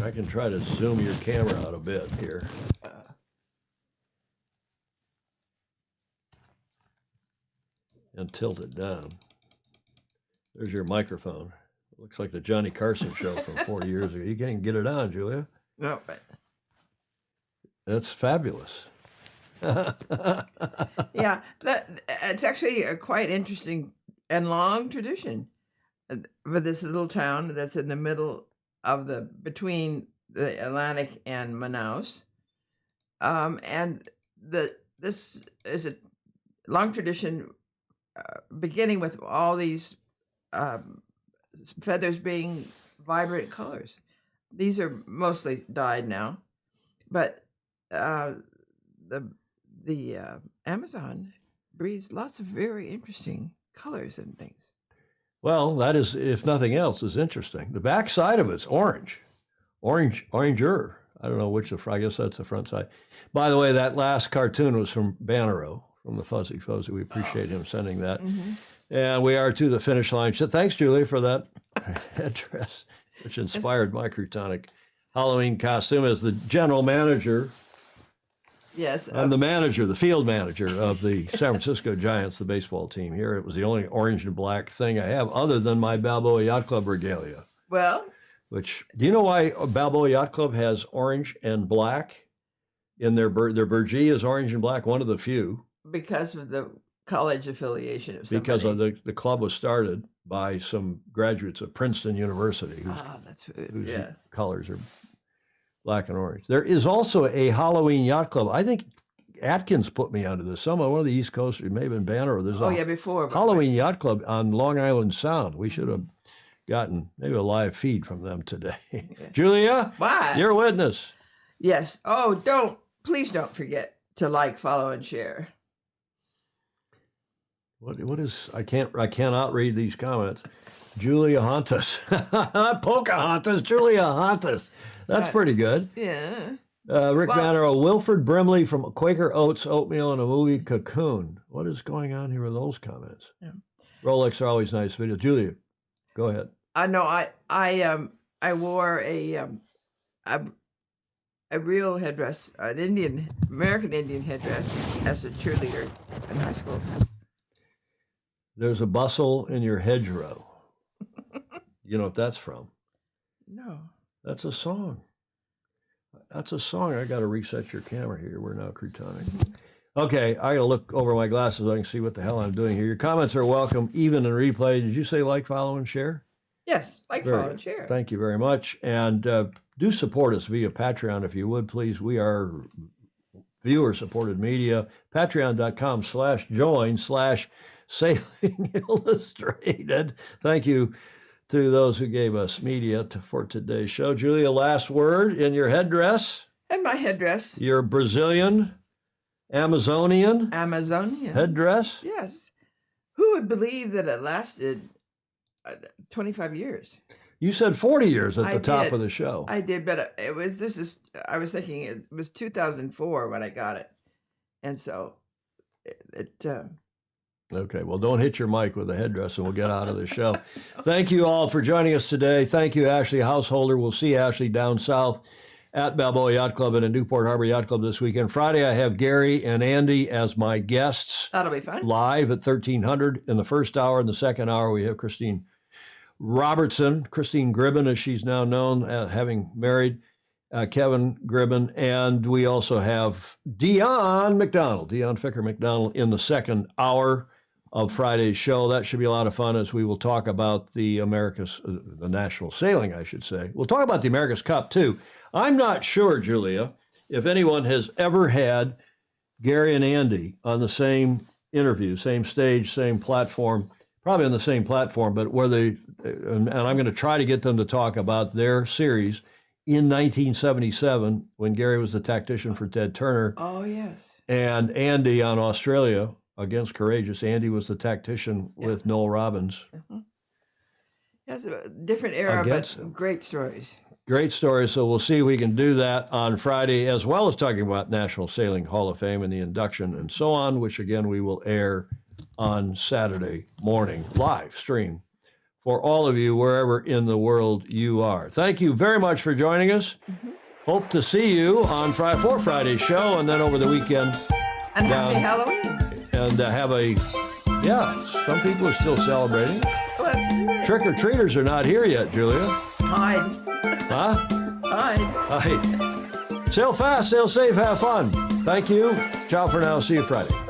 I can try to zoom your camera out a bit here. And tilt it down. There's your microphone. It looks like the Johnny Carson show from 4 years ago. You can't get it on, Julia. No, but that's fabulous. Yeah, it's actually a quite interesting and long tradition for this little town that's in the middle of between the Atlantic and Manaus, and this is a long tradition, beginning with all these feathers being vibrant colors. These are mostly dyed now, but the Amazon breeds lots of very interesting colors and things. Well, that is, if nothing else, is interesting. The back side of it's oranger. I don't know which, I guess that's the front side. By the way, that last cartoon was from Bannero, from the Fuzzy Fuzzy. We appreciate him sending that. Mm-hmm. And we are to the finish line. So thanks, Julie, for that headdress, which inspired my Crutonic Halloween costume as the general manager. Yes. I'm the field manager of the San Francisco Giants, the baseball team here. It was the only orange and black thing I have other than my Balboa Yacht Club regalia. Well. Which, do you know why Balboa Yacht Club has orange and black in their burgee is orange and black, one of the few. Because of the college affiliation of somebody. Because of the club was started by some graduates of Princeton University whose colors are black and orange. There is also a Halloween yacht club. I think Atkins put me onto this. One of the East Coast, it may have been Banner. There's before Halloween yacht club on Long Island Sound. We should have gotten maybe a live feed from them today. Julia, what? You're a witness. Yes. Oh, please don't forget to like, follow, and share. What is, I cannot read these comments. Julia Hontus. Not Pocahontas, Julia Hontus. That's pretty good. Yeah. Rick Mannero, Wilford Brimley from Quaker Oats, Oatmeal, and a movie Cocoon. What is going on here with those comments? Yeah. Rolex are always nice videos. Julia, go ahead. I know. I wore a real headdress, an American Indian headdress, as a cheerleader in high school. There's a bustle in your hedgerow. You know what that's from? No. That's a song. I got to reset your camera here. We're now Crutonic. Okay, I got to look over my glasses so I can see what the hell I'm doing here. Your comments are welcome, even in replay. Did you say like, follow, and share? Yes, follow, and share. Thank you very much. And do support us via Patreon if you would, please. We are viewer-supported media. Patreon.com/join/Sailing Illustrated. Thank you to those who gave us media for today's show. Julia, last word in your headdress. And my headdress. Your Brazilian, Amazonian headdress. Yes. Who would believe that it lasted 25 years? You said 40 years at the top of the show. I did, but I was thinking it was 2004 when I got it. And so Okay, well, don't hit your mic with a headdress and we'll get out of the show. Thank you all for joining us today. Thank you, Ashley Householder. We'll see Ashley down south at Balboa Yacht Club and at Newport Harbor Yacht Club this weekend. Friday, I have Gary and Andy as my guests. That'll be fun. Live at 1300 in the first hour. In the second hour, we have Christine Gribben, as she's now known, having married Kevin Gribben. And we also have Dion Ficker McDonald in the second hour of Friday's show. That should be a lot of fun as we will talk about the National Sailing, I should say. We'll talk about the America's Cup, too. I'm not sure, Julia, if anyone has ever had Gary and Andy on the same interview, same stage, same platform, probably on the same platform, but where they, and I'm going to try to get them to talk about their series in 1977 when Gary was the tactician for Ted Turner. Oh, yes. And Andy on Australia against Courageous. Andy was the tactician with Noel Robbins. That's a different era, but great stories. Great story. So we'll see if we can do that on Friday, as well as talking about National Sailing Hall of Fame and the induction and so on, which again we will air on Saturday morning, live stream for all of you wherever in the world you are. Thank you very much for joining us. Hope to see you on Friday's show and then over the weekend. And happy Halloween. And have a, some people are still celebrating. Trick-or-treaters are not here yet, Julia. Hide. Huh? Hide. Sail fast, sail safe, have fun. Thank you. Ciao for now. See you Friday.